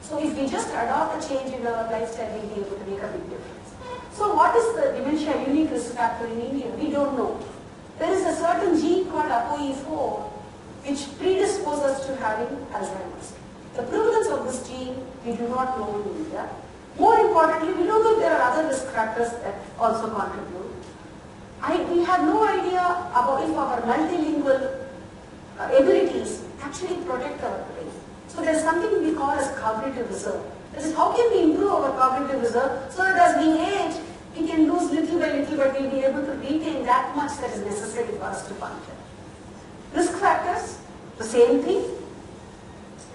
So if we just adopt a change in our lifestyle, we'll be able to make a big difference. So what is the dementia unique risk factor in India? We don't know. There is a certain gene called ApoE4 which predisposes to having Alzheimer's. The prevalence of this gene we do not know in India. More importantly, we don't know if there are other risk factors that also contribute. We have no idea about if our multilingual abilities actually protect our brain. So there is something we call as cognitive reserve. That is, how can we improve our cognitive reserve so that as we age, we can lose little by little, but we'll be able to retain that much that is necessary for us to function. Risk factors, the same thing.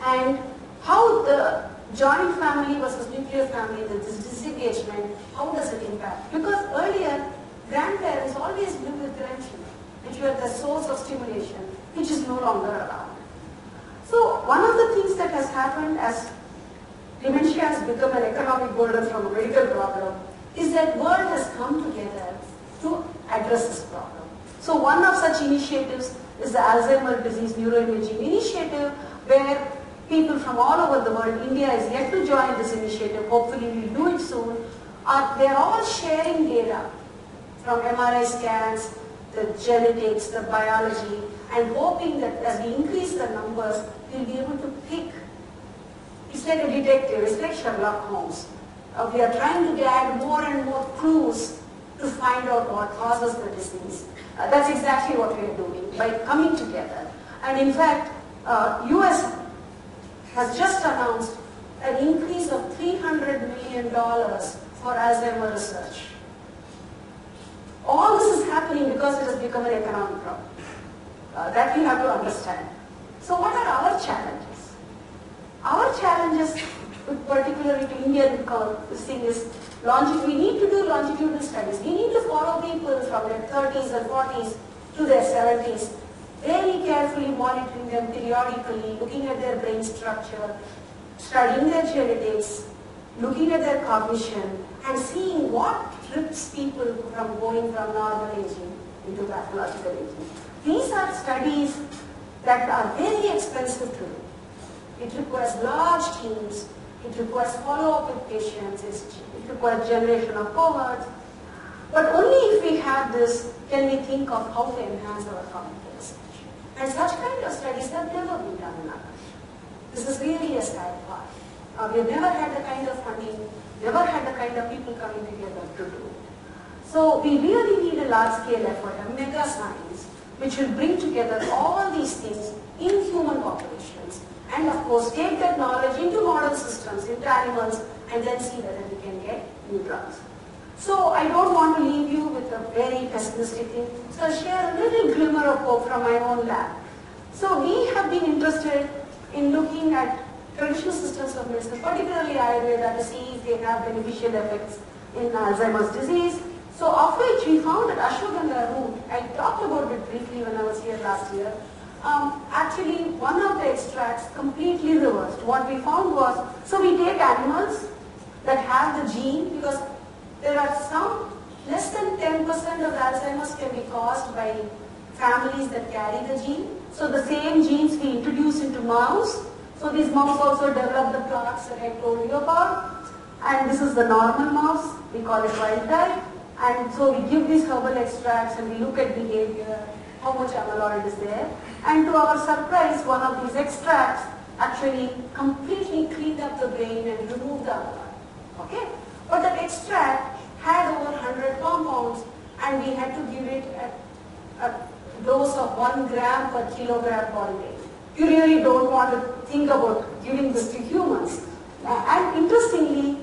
And how the joint family versus nuclear family, this disengagement, how does it impact? Because earlier, grandparents always lived with grandchildren, which were the source of stimulation, which is no longer around. So one of the things that has happened as dementia has become an economic burden from a medical problem is that world has come together to address this problem. So one of such initiatives is the Alzheimer's disease neuroimaging initiative, where people from all over the world, India is yet to join this initiative, hopefully we'll do it soon, they're all sharing data from MRI scans, the genetics, the biology, and hoping that as we increase the numbers, we'll be able to pick. It's like a detective, it's like Sherlock Holmes. We are trying to add more and more clues to find out what causes the disease. That's exactly what we are doing by coming together. And in fact, US has just announced an increase of $300 million for Alzheimer's research. All this is happening because it has become an economic problem. That we have to understand. So what are our challenges? Our challenges, particularly to Indian thing, is we need to do longitudinal studies. We need to follow people from their 30s and 40s to their 70s, very carefully monitoring them periodically, looking at their brain structure, studying their genetics, looking at their cognition, and seeing what trips people from going from normal aging into pathological aging. These are studies that are very expensive to do. It requires large teams, it requires follow-up with patients, it requires generation of cohorts. But only if we have this can we think of how to enhance our cognitive research. And such kind of studies have never been done in our country. This is really a sad part. We've never had the kind of funding, never had the kind of people coming together to do it. So we really need a large-scale effort, a mega science, which will bring together all these things in human populations, and of course take that knowledge into model systems, into animals, and then see whether we can get new drugs. So I don't want to leave you with a very pessimistic thing, so I'll share a little glimmer of hope from my own lab. So we have been interested in looking at traditional systems of medicine, particularly Ayurveda, to see if they have beneficial effects in Alzheimer's disease. So of which we found that ashwagandha root, I talked about it briefly when I was here last year, actually one of the extracts completely reversed. What we found was, so we take animals that have the gene, because there are some, less than 10% of Alzheimer's can be caused by families that carry the gene. So the same genes we introduce into mouse. So these mouse also develop the plaques that I told you about. And this is the normal mouse, we call it wild type. And so we give these herbal extracts and we look at behavior, how much amyloid is there. And to our surprise, one of these extracts actually completely cleaned up the brain and removed the amyloid. Okay? But that extract had over 100 compounds, and we had to give it a dose of 1 gram per kilogram body weight. You really don't want to think about giving this to humans. And interestingly,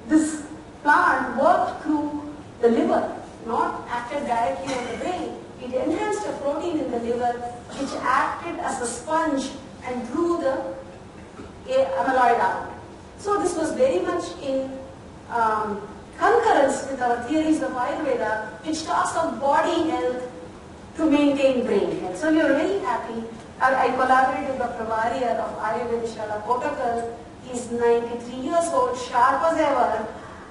this plant worked through the liver, not acted directly on the brain. It enhanced a protein in the liver which acted as a sponge and drew the amyloid out. So this was very much in concurrence with our theories of Ayurveda, which talks of body health to maintain brain health. So we are very happy. I collaborated with Dr. Warrior of Ayurveda Kotakal. He's 93 years old, sharp as ever,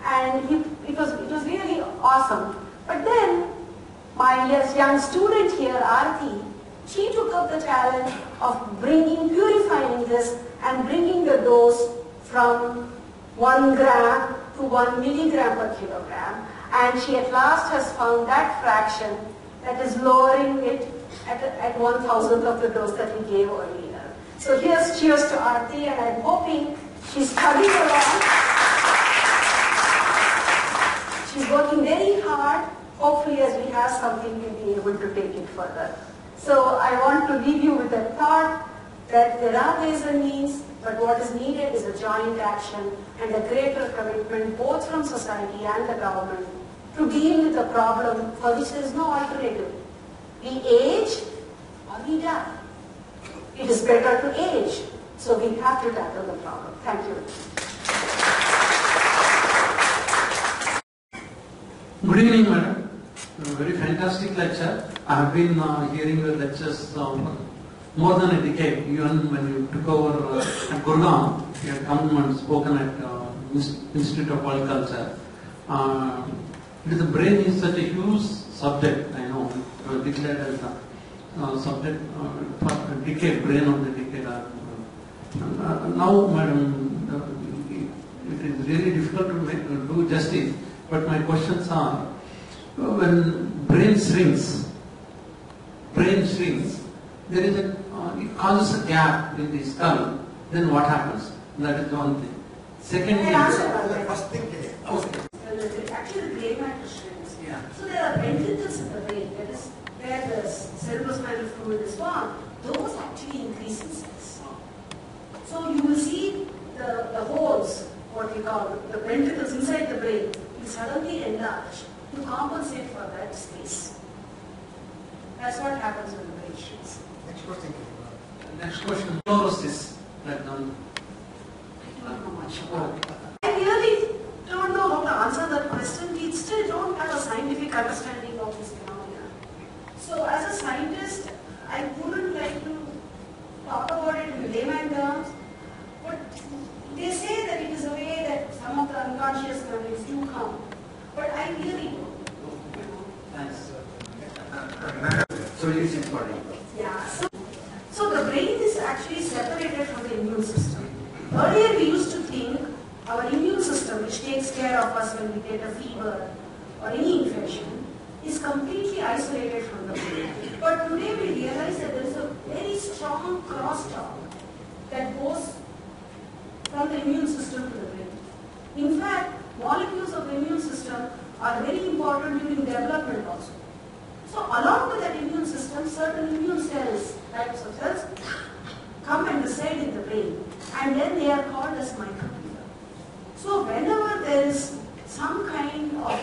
and it was really awesome. But then my young student here, Aarti, she took up the challenge of purifying this and bringing the dose from 1 gram to 1 milligram per kilogram, and she at last has found that fraction that is lowering it at 1,000th of the dose that we gave earlier. So here's cheers to Aarti, and I'm hoping she's coming along. She's working very hard. Hopefully as we have something we'll be able to take it further. So I want to leave you with a thought that there are ways and means, but what is needed is a joint action and a greater commitment both from society and the government to deal with a problem for which there is no alternative. We age or we die. It is better to age, so we have to tackle the problem. Thank you. Good evening, madam. Very fantastic lecture. I have been hearing the lectures more than a decade. Even when you took over at Gurgaon, you had come and spoken at Institute of World Culture. The brain is such a huge subject, I know, declared as a subject for a decade, brain of the decade. Now, madam, it is really difficult to do justice, but my questions are, when brain shrinks, there is it causes a gap in the skull, then what happens? That is one thing. Second thing, actually the gray matter shrinks. Yeah. So there are ventricles in the brain, that is where the cerebrospinal fluid is formed, those actually increase in size. So you will see the holes, what we call the ventricles inside the brain, will suddenly enlarge to compensate for that space. That's what happens when the brain shrinks. Next question. Next question. Neurosis. I don't know much about it. I really don't know how to answer that question. We still don't have a scientific understanding of this phenomena. So as a scientist, I wouldn't like to talk about it in layman terms, but they say that it is a way that some of the unconscious memories do come. But I really don't. Thanks. So you see body. Yeah. So the brain is actually separated from the immune system. Earlier we used to think our immune system, which takes care of us when we get a fever or any infection, is completely isolated from the brain. But today we realize that there is a very strong crosstalk that goes from the immune system to the brain. In fact, molecules of the immune system are very important during development also. So along with that immune system, certain immune cells, types of cells, come and reside in the brain, and then they are called as microglia. So whenever there is some kind of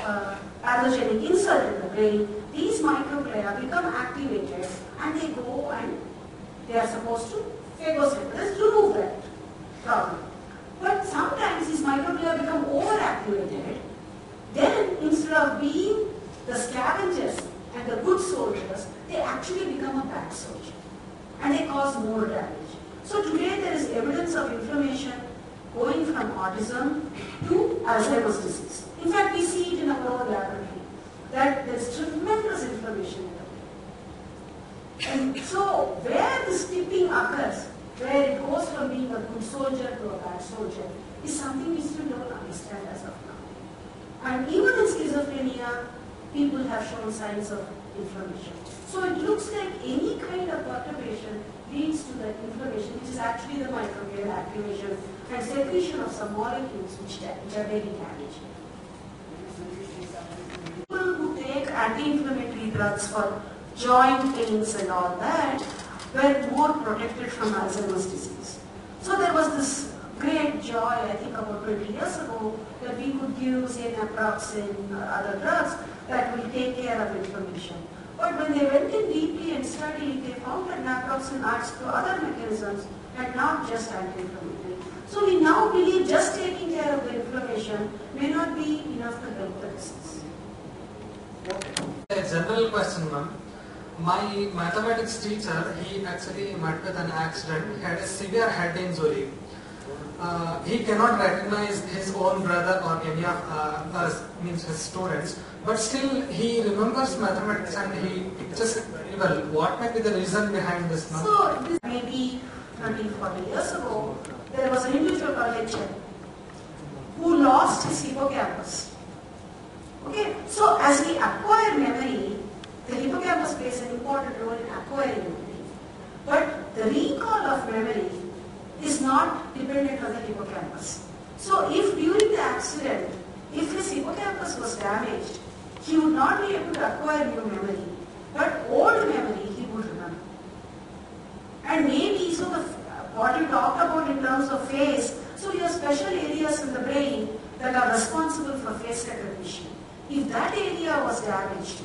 pathogenic insult in the brain, these microglia become activated and they go and they are supposed to phagocytose, remove that problem. But sometimes these microglia become overactivated. Then instead of being the scavengers and the good soldiers, they actually become a bad soldier. And they cause more damage. So today there is evidence of inflammation going from autism to Alzheimer's disease. In fact, we see it in our own laboratory, that there is tremendous inflammation in the brain. And so where this tipping occurs, where it goes from being a good soldier to a bad soldier, is something we still don't understand as of now. And even in schizophrenia, people have shown signs of inflammation. So it looks like any kind of perturbation leads to the inflammation, which is actually the microglial activation and secretion of some molecules which are very damaging. People who take anti-inflammatory drugs for joint pains and all that were more protected from Alzheimer's disease. So there was this great joy, I think about 20 years ago, that we could give, say, naproxen or other drugs that will take care of inflammation. But when they went in deeply and studied, they found that naproxen acts through other mechanisms and not just anti-inflammatory. So we now believe just taking care of the inflammation may not be enough to help the disease. A general question, ma'am. my mathematics teacher, he actually met with an accident. He had a severe head injury. He cannot recognize his own brother or any of us, means his students, but still he remembers mathematics and he pictures it very well. What may be the reason behind this? No? So, this maybe 30, 40 years ago, there was an individual called Chen who lost his hippocampus. Okay, so as we acquire memory, the hippocampus plays an important role in acquiring memory. But the recall of memory is not dependent on the hippocampus. So if during the accident, if his hippocampus was damaged, he would not be able to acquire new memory, but old memory he would remember. And maybe, so what you talked about in terms of face, so you have special areas in the brain that are responsible for face recognition. If that area was damaged,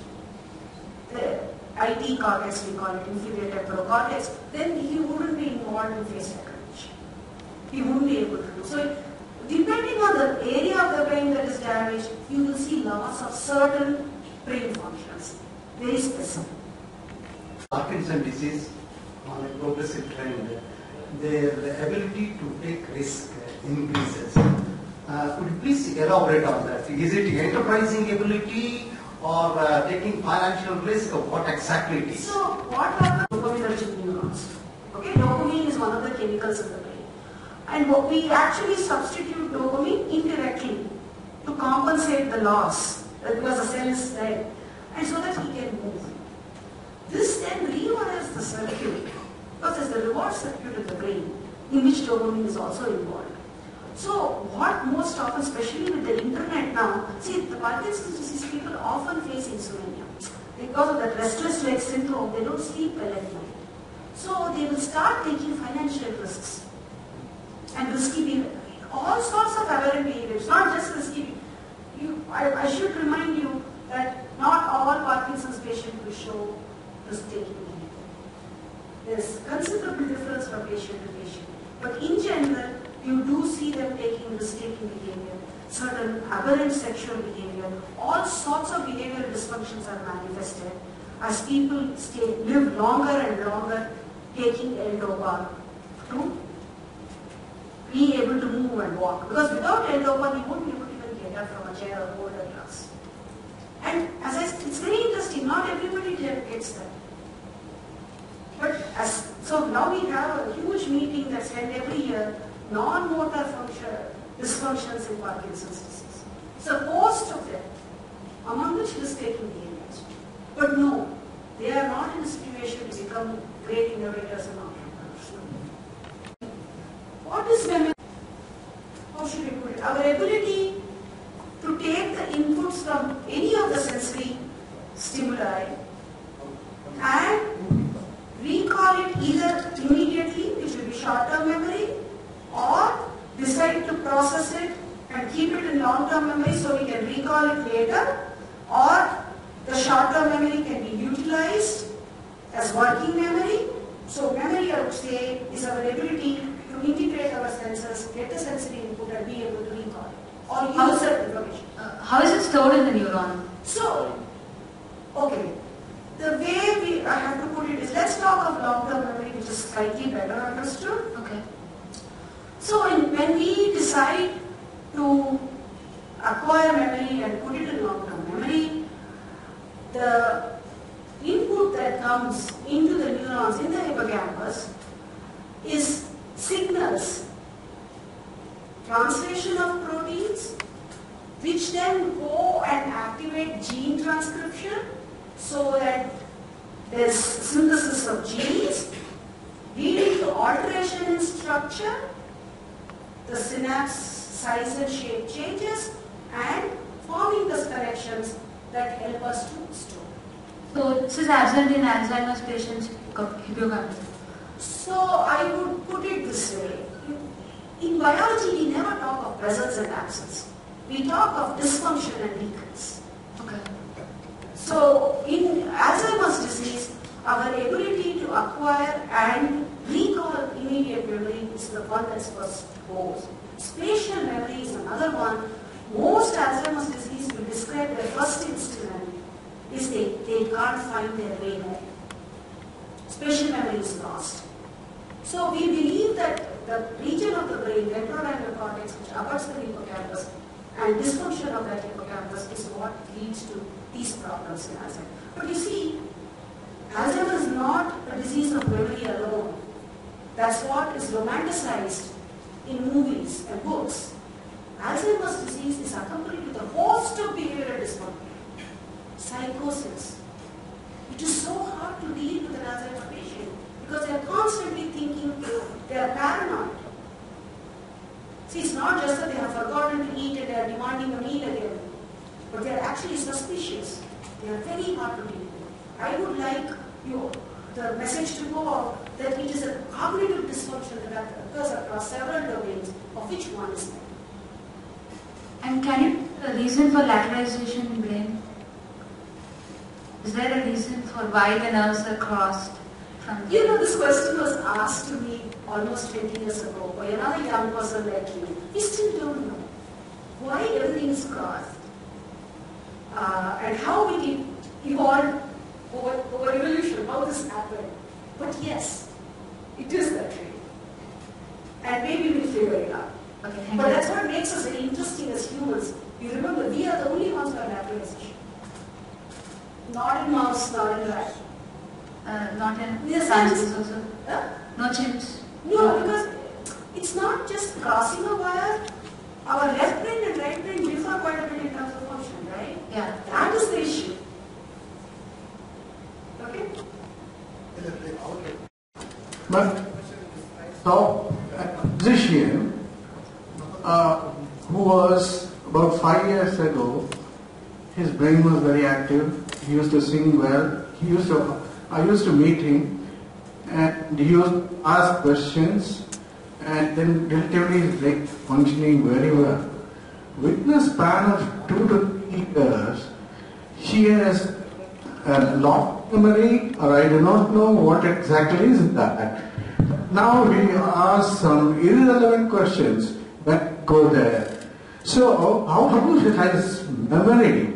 the IT cortex, we call it inferior temporal cortex, then he wouldn't be involved in face recognition. He wouldn't be able to do. So depending on the area of the brain that is damaged, you will see loss of certain brain functions, very specific. Parkinson's disease on a progressive trend, their ability to take risk increases. Could you please elaborate on that? Is it enterprising ability or taking financial risk, or what exactly it is? So what happens to dopaminergic neurons? Okay, dopamine is one of the chemicals in the brain. And what we actually substitute dopamine indirectly to compensate the loss because the cell is dead, and so that he can move. This then rewires the circuit because there's the reward circuit in the brain in which dopamine is also involved. So what most often, especially with the internet now, see the Parkinson's disease people often face insomnia. Because of that restless leg syndrome, they don't sleep well at night. So they will start taking financial risks and risky behavior. All sorts of aberrant behaviors, not just risky. I should remind you that not all Parkinson's patients will show risk-taking behavior. There's considerable difference from patient to patient. But in general, you do see them taking risk-taking behavior, certain aberrant sexual behavior, all sorts of behavioral dysfunctions are manifested as people live longer and longer taking L-DOPA to be able to move and walk. Because without L-DOPA, you won't be able to even get up from a chair or hold a glass. And as I said, it's very interesting, not everybody gets that. But so now we have a huge meeting that's held every year, non-motor dysfunctions in Parkinson's disease. It's a host of them, among which risk-taking behaviors. But no, they are not in a situation to become great innovators and entrepreneurs. What is memory? How should we put it? Our ability to take the inputs from any of the sensory stimuli and recall it either immediately, which will be short-term memory, or decide to process it and keep it in long-term memory so we can recall it later, or the short-term memory can be utilized as working memory. So memory, I would say, is our ability to integrate our senses, get the sensory input and be able to recall it or use that information. How is it stored in the neuron? So, okay, the way I have to put it is, let's talk of long-term memory, which is slightly better understood. Okay. So when we decide to acquire memory and put it in long-term memory, the input that comes into the neurons in the hippocampus is signals, translation of proteins, which then go and activate gene transcription so that there's synthesis of genes leading to alteration in structure, the synapse size and shape changes, and forming those connections that help us to store. So this is absent in Alzheimer's patients' hippocampus. So I would put it this way. In biology, we never talk of presence and absence. We talk of dysfunction and recurrence. Okay. So in Alzheimer's disease, our ability to acquire and recall immediate memory is the one that's first goes. Spatial memory is another one. Most Alzheimer's disease will describe their first instant is they can't find their way home. spatial memory is lost. So we believe that the region of the brain, ventrolateral cortex, which abuts the hippocampus, and dysfunction of that hippocampus is what leads to these problems in Alzheimer's. But you see, Alzheimer's is not a disease of memory alone. That's what is romanticized in movies and books. Alzheimer's disease is accompanied with a host of behavioral dysfunction. Psychosis. It is so hard to deal with an Alzheimer's patient because they are constantly thinking, they are paranoid. See, it's not just that they have forgotten to eat and they are demanding a meal again, but they are actually suspicious. They are very hard to deal with. I would like the message to go out that it is a cognitive dysfunction that occurs across several domains, of which one is memory. And can you the reason for lateralization in brain? Is there a reason for why the nerves are crossed? You know, this question was asked to me almost 20 years ago by another young person like you. We still don't know why everything is crossed and how it evolved over evolution, how this happened. But yes, it is that way. And maybe we'll figure it out. Okay, but that's what makes us very interesting as humans. You remember, we are the only ones who have lateralization. Not in mouse, not in rat. Not in Yes, sciences also? Huh? No chimps? No, because it's not just crossing a wire. Our left brain and right brain differ quite a bit in terms of function, right? Yeah. That is the issue. Okay? But so a physician who was about 5 years ago, his brain was very active. He used to sing well. I used to meet him, and he used to ask questions, and then relatively is like functioning very well. Within a span of 2 to 3 years, he has a long memory, or I do not know what exactly is that. Now he asks some irrelevant questions that go there. So how his memory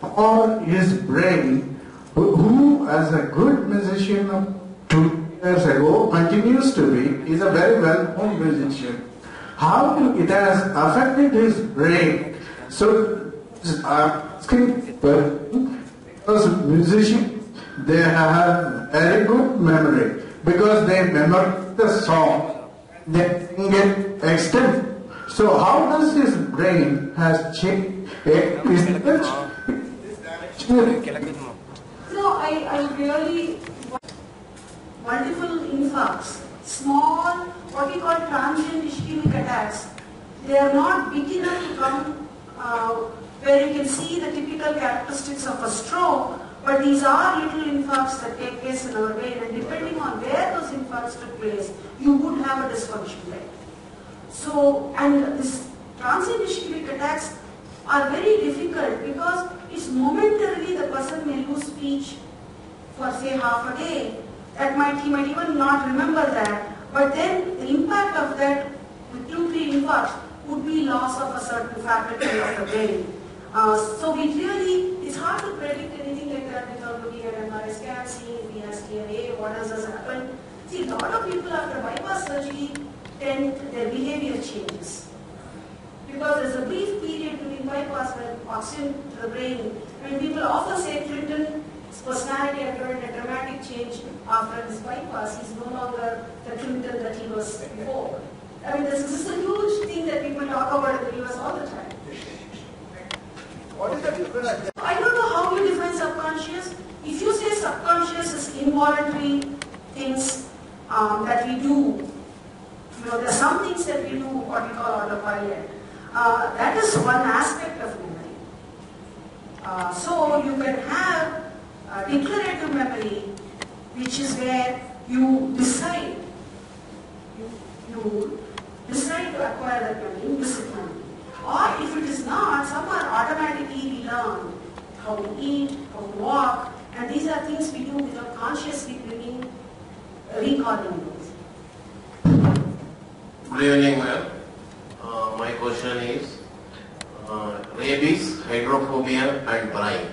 or his brain, who as a good musician of 2 years ago continues to be, is a very well-known musician. How it has affected his brain. So I'm asking because musicians, they have very good memory because they memorize the song, they sing it extensively. So how does his brain has changed? No, I really multiple infarcts, small, what we call transient ischemic attacks. They are not big enough to come where you can see the typical characteristics of a stroke, but these are little infarcts that take place in our brain, and depending on where those infarcts took place, you would have a dysfunction there. So, and this transient ischemic attacks are very difficult because it's momentarily the person may lose speech for say half a day. He might even not remember that, but then the impact of that with 2-3 infarcts would be loss of a certain faculty of the brain. So it's hard to predict anything like that without looking at MRI scan, seeing if he has TMA, what else has happened. See, a lot of people after bypass surgery their behavior changes. Because there's a brief period during bypass when oxygen to the brain, and people often say Clinton's personality underwent a dramatic change after his bypass. He's no longer the Clinton that he was before. I mean, this is a huge thing that people talk about in the US all the time. What is the difference? I don't know how you define subconscious. If you say subconscious is involuntary things that we do, there are some things that we do what we call autopilot. That is one aspect of memory. So you can have declarative memory, which is where you decide. You decide to acquire that memory, discipline. Or if it is not, somewhere automatically we learn how to eat, how to walk, and these are things we do without consciously recalling those. Good evening, ma'am. My question is rabies, hydrophobia and brain.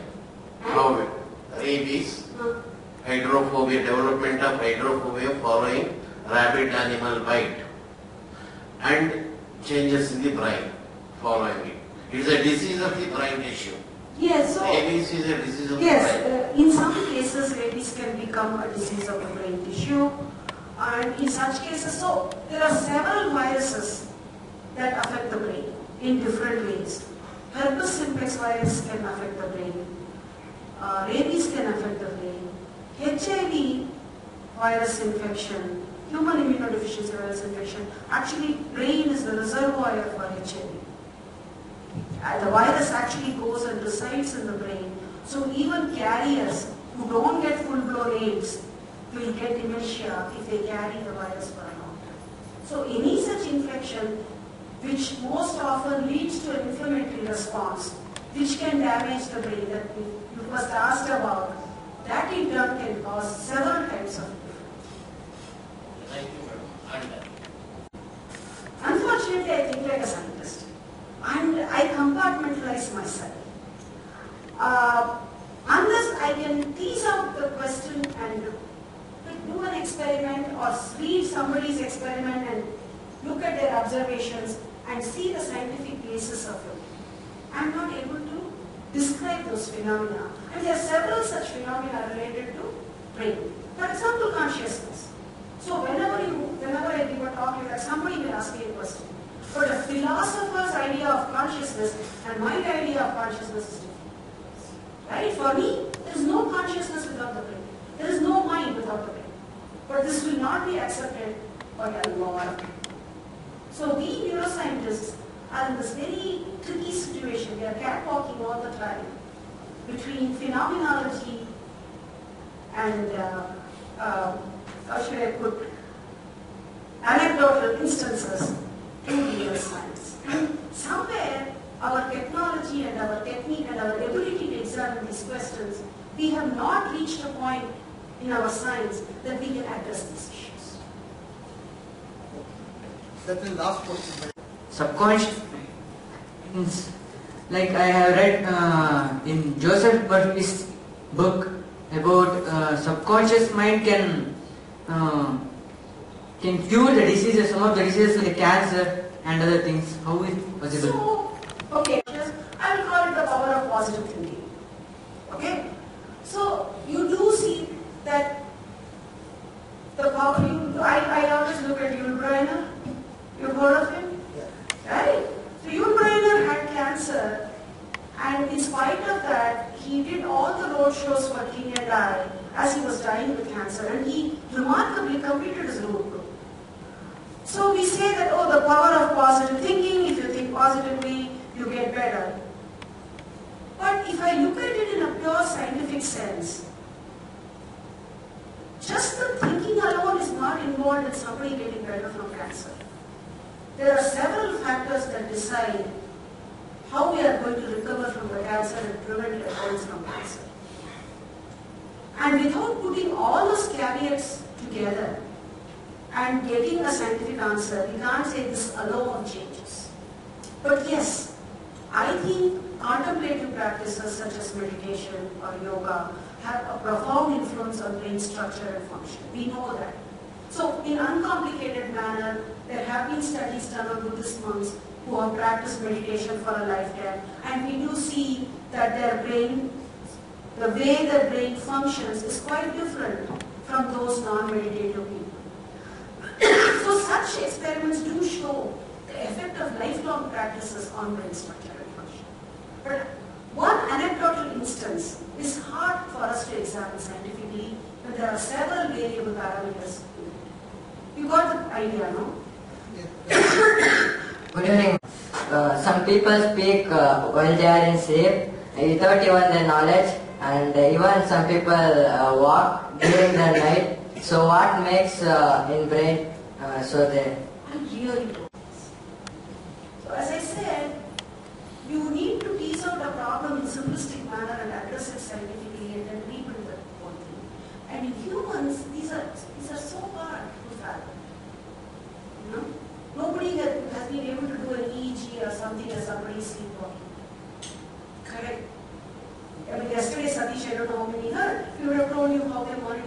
How rabies, hydrophobia, development of hydrophobia following rabid animal bite, and changes in the brain following it. It is a disease of the brain tissue. Yes, so rabies is a disease of the yes, brain. in some cases rabies can become a disease of the brain tissue, and in such cases, so there are several viruses that affect the brain in different ways. Herpes simplex virus can affect the brain. Rabies can affect the brain. HIV virus infection, human immunodeficiency virus infection, actually brain is the reservoir for HIV. The virus actually goes and resides in the brain. So even carriers who don't get full-blown AIDS will get dementia if they carry the virus for a long time. So any such infection, which most often leads to an inflammatory response, which can damage the brain that you first asked about, that in turn can cause several types of difference. Thank you, madam. I'm done. Unfortunately, I think like a scientist, and I compartmentalize myself. Unless I can tease out the question and do an experiment or read somebody's experiment and look at their observations and see the scientific basis of it, I'm not able to describe those phenomena. And there are several such phenomena related to brain. For example, consciousness. So whenever I give a talk like that, somebody will ask me a question. But a philosopher's idea of consciousness and my idea of consciousness is different. Right? For me, there is no consciousness without the brain. There is no mind without the brain. But this will not be accepted by a lot of people. So we neuroscientists are in this very tricky situation. We are catwalking all the time between phenomenology and, how should I put, anecdotal instances to real science. And somewhere our technology and our technique and our ability to examine these questions, we have not reached a point in our science that we can address these issues. That's the last question. Subconscious means, like I have read in Joseph Murphy's book about subconscious mind can cure the diseases, some of the diseases like cancer and other things. How is it possible? So, okay, I will call it the power of positive thinking. Okay? So, you do see that the power, I always look at Yul Brynner. You've heard of him? Yeah. Right? So, Yul Brynner had cancer, and in spite of that, he did all the road shows for King and I as he was dying with cancer, and he remarkably completed his road show. So we say that, oh, the power of positive thinking, if you think positively, you get better. But if I look at it in a pure scientific sense, just the thinking alone is not involved in somebody getting better from cancer. There are several factors that decide how we are going to recover from the cancer and prevent recurrence from cancer. And without putting all those caveats together and getting a scientific answer, we can't say this alone changes. But yes, I think contemplative practices such as meditation or yoga have a profound influence on brain structure and function. We know that. So in uncomplicated manner, there have been studies done on Buddhist monks who have practiced meditation for a lifetime, and we do see that their brain, the way their brain functions is quite different from those non-meditative people. So such experiments do show the effect of lifelong practices on brain structure and function. But one anecdotal instance is hard for us to examine scientifically, but there are several variable parameters. You got the idea, no? Good evening. Some people speak while they are in sleep without even their knowledge, and even some people walk during the night. So what makes in brain so they? I really don't. So as I said, you need to tease out a problem in simplistic manner and address it scientifically and then rebuild the whole thing. And in humans, these are so hard to fathom. You know? Nobody has been able to do an EEG or something as somebody sleepwalking. Correct. I mean, yesterday Satish, I don't know how many heard, we would have told you how they monitor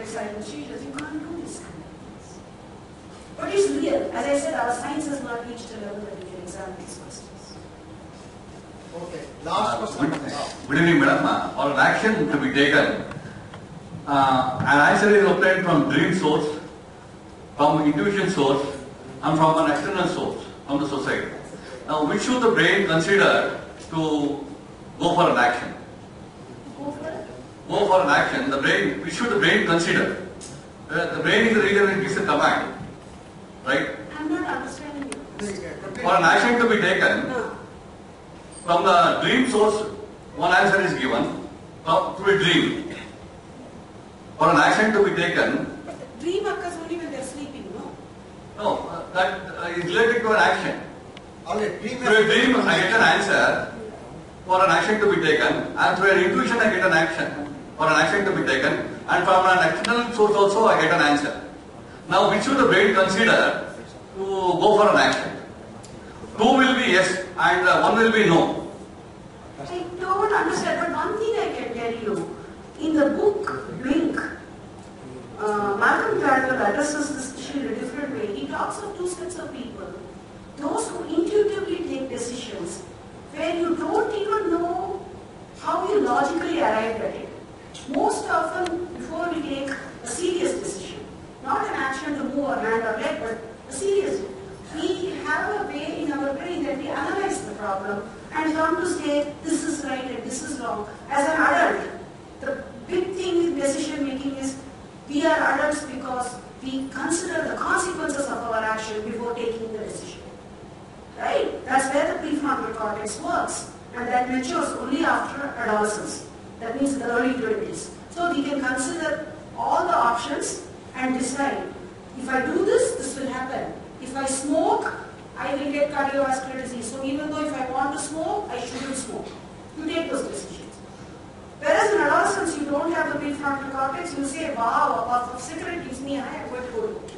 suicidal seizures. You can't do this kind of things. But it's real. As I said, our science has not reached a level that we can examine these questions. Okay, last question. Good evening, madam. For an action to be taken, an answer is obtained from dream source, from intuition source, and from an external source, from the society. Now, which should the brain consider to go for an action? Go for it. Go for an action, which should the brain consider? The brain is the reason it gives a command, right? I'm not understanding you. For an action to be taken, from the dream source, one answer is given through a dream. For an action to be taken, Dream occurs only when they're sleeping, no? no, that is related to an action. Alright, dream. Through a dream, I get an answer for an action to be taken, and through an intuition, I get an action for an action to be taken, and from an external source also, I get an answer. Now, which should the brain consider to go for an action? 2 will be yes, and 1 will be no. I don't understand, but one thing I can tell you, in the book Blink, Malcolm Gladwell addresses this issue in a different way. He talks of two sets of people. Those who intuitively take decisions where you don't even know how you logically arrived at it. Most often, before we take a serious decision, not an action to move our hand or leg, but a serious, we have a way in our brain that we analyze the problem and come to say this is right and this is wrong. As an adult, the big thing in decision making is we are adults because we consider the consequences of our action before taking the decision. Right? That's where the prefrontal cortex works, and that matures only after adolescence. That means the early 20s. So we can consider all the options and decide, if I do this, this will happen. If I smoke, I will get cardiovascular disease. So even though if I want to smoke, I shouldn't smoke. You take those decisions. Whereas in adolescence, you don't have the prefrontal cortex, you say, wow, a puff of cigarette gives me a high, I'm going to go to it.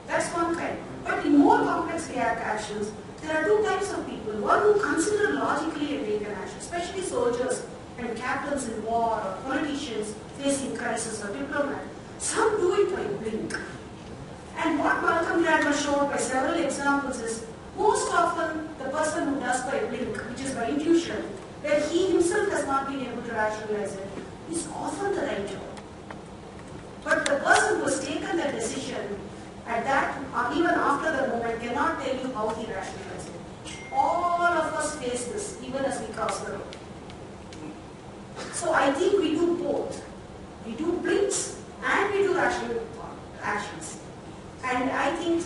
That's one kind. But in more complex actions, there are two types of people. One who consider logically and take an action, especially soldiers and captains in war or politicians facing crisis or diplomats. Some do it by blink. And what Malcolm Gladwell showed by several examples is, most often the person who does by blink, which is by intuition, where he himself has not been able to rationalize it, is often the right one. But the person who has taken the decision at that, or even after the moment, cannot tell you how he rationalized it. All of us face this, even as we cross the road. So I think we do both. We do blinks and we do rational actions. And I think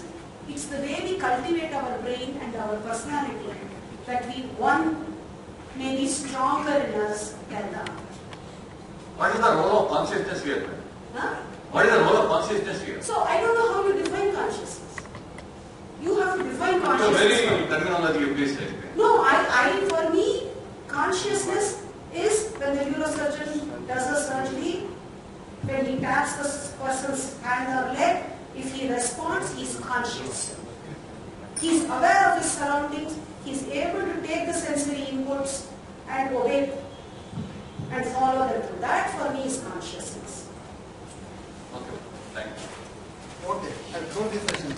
it's the way we cultivate our brain and our personality that one may be stronger in us than the other. What is the role of consciousness here? Huh? What is the role of consciousness here? So I don't know how you define consciousness. You have to define It's a consciousness. very terminology you please explain. No, for me, consciousness is when the neurosurgeon does a surgery, when he taps the person's hand or leg, if he responds, he is conscious. He is aware of his surroundings, he is able to take the sensory inputs and obey and follow them through. That for me is consciousness. Okay, thank you. Okay, I'll close this session.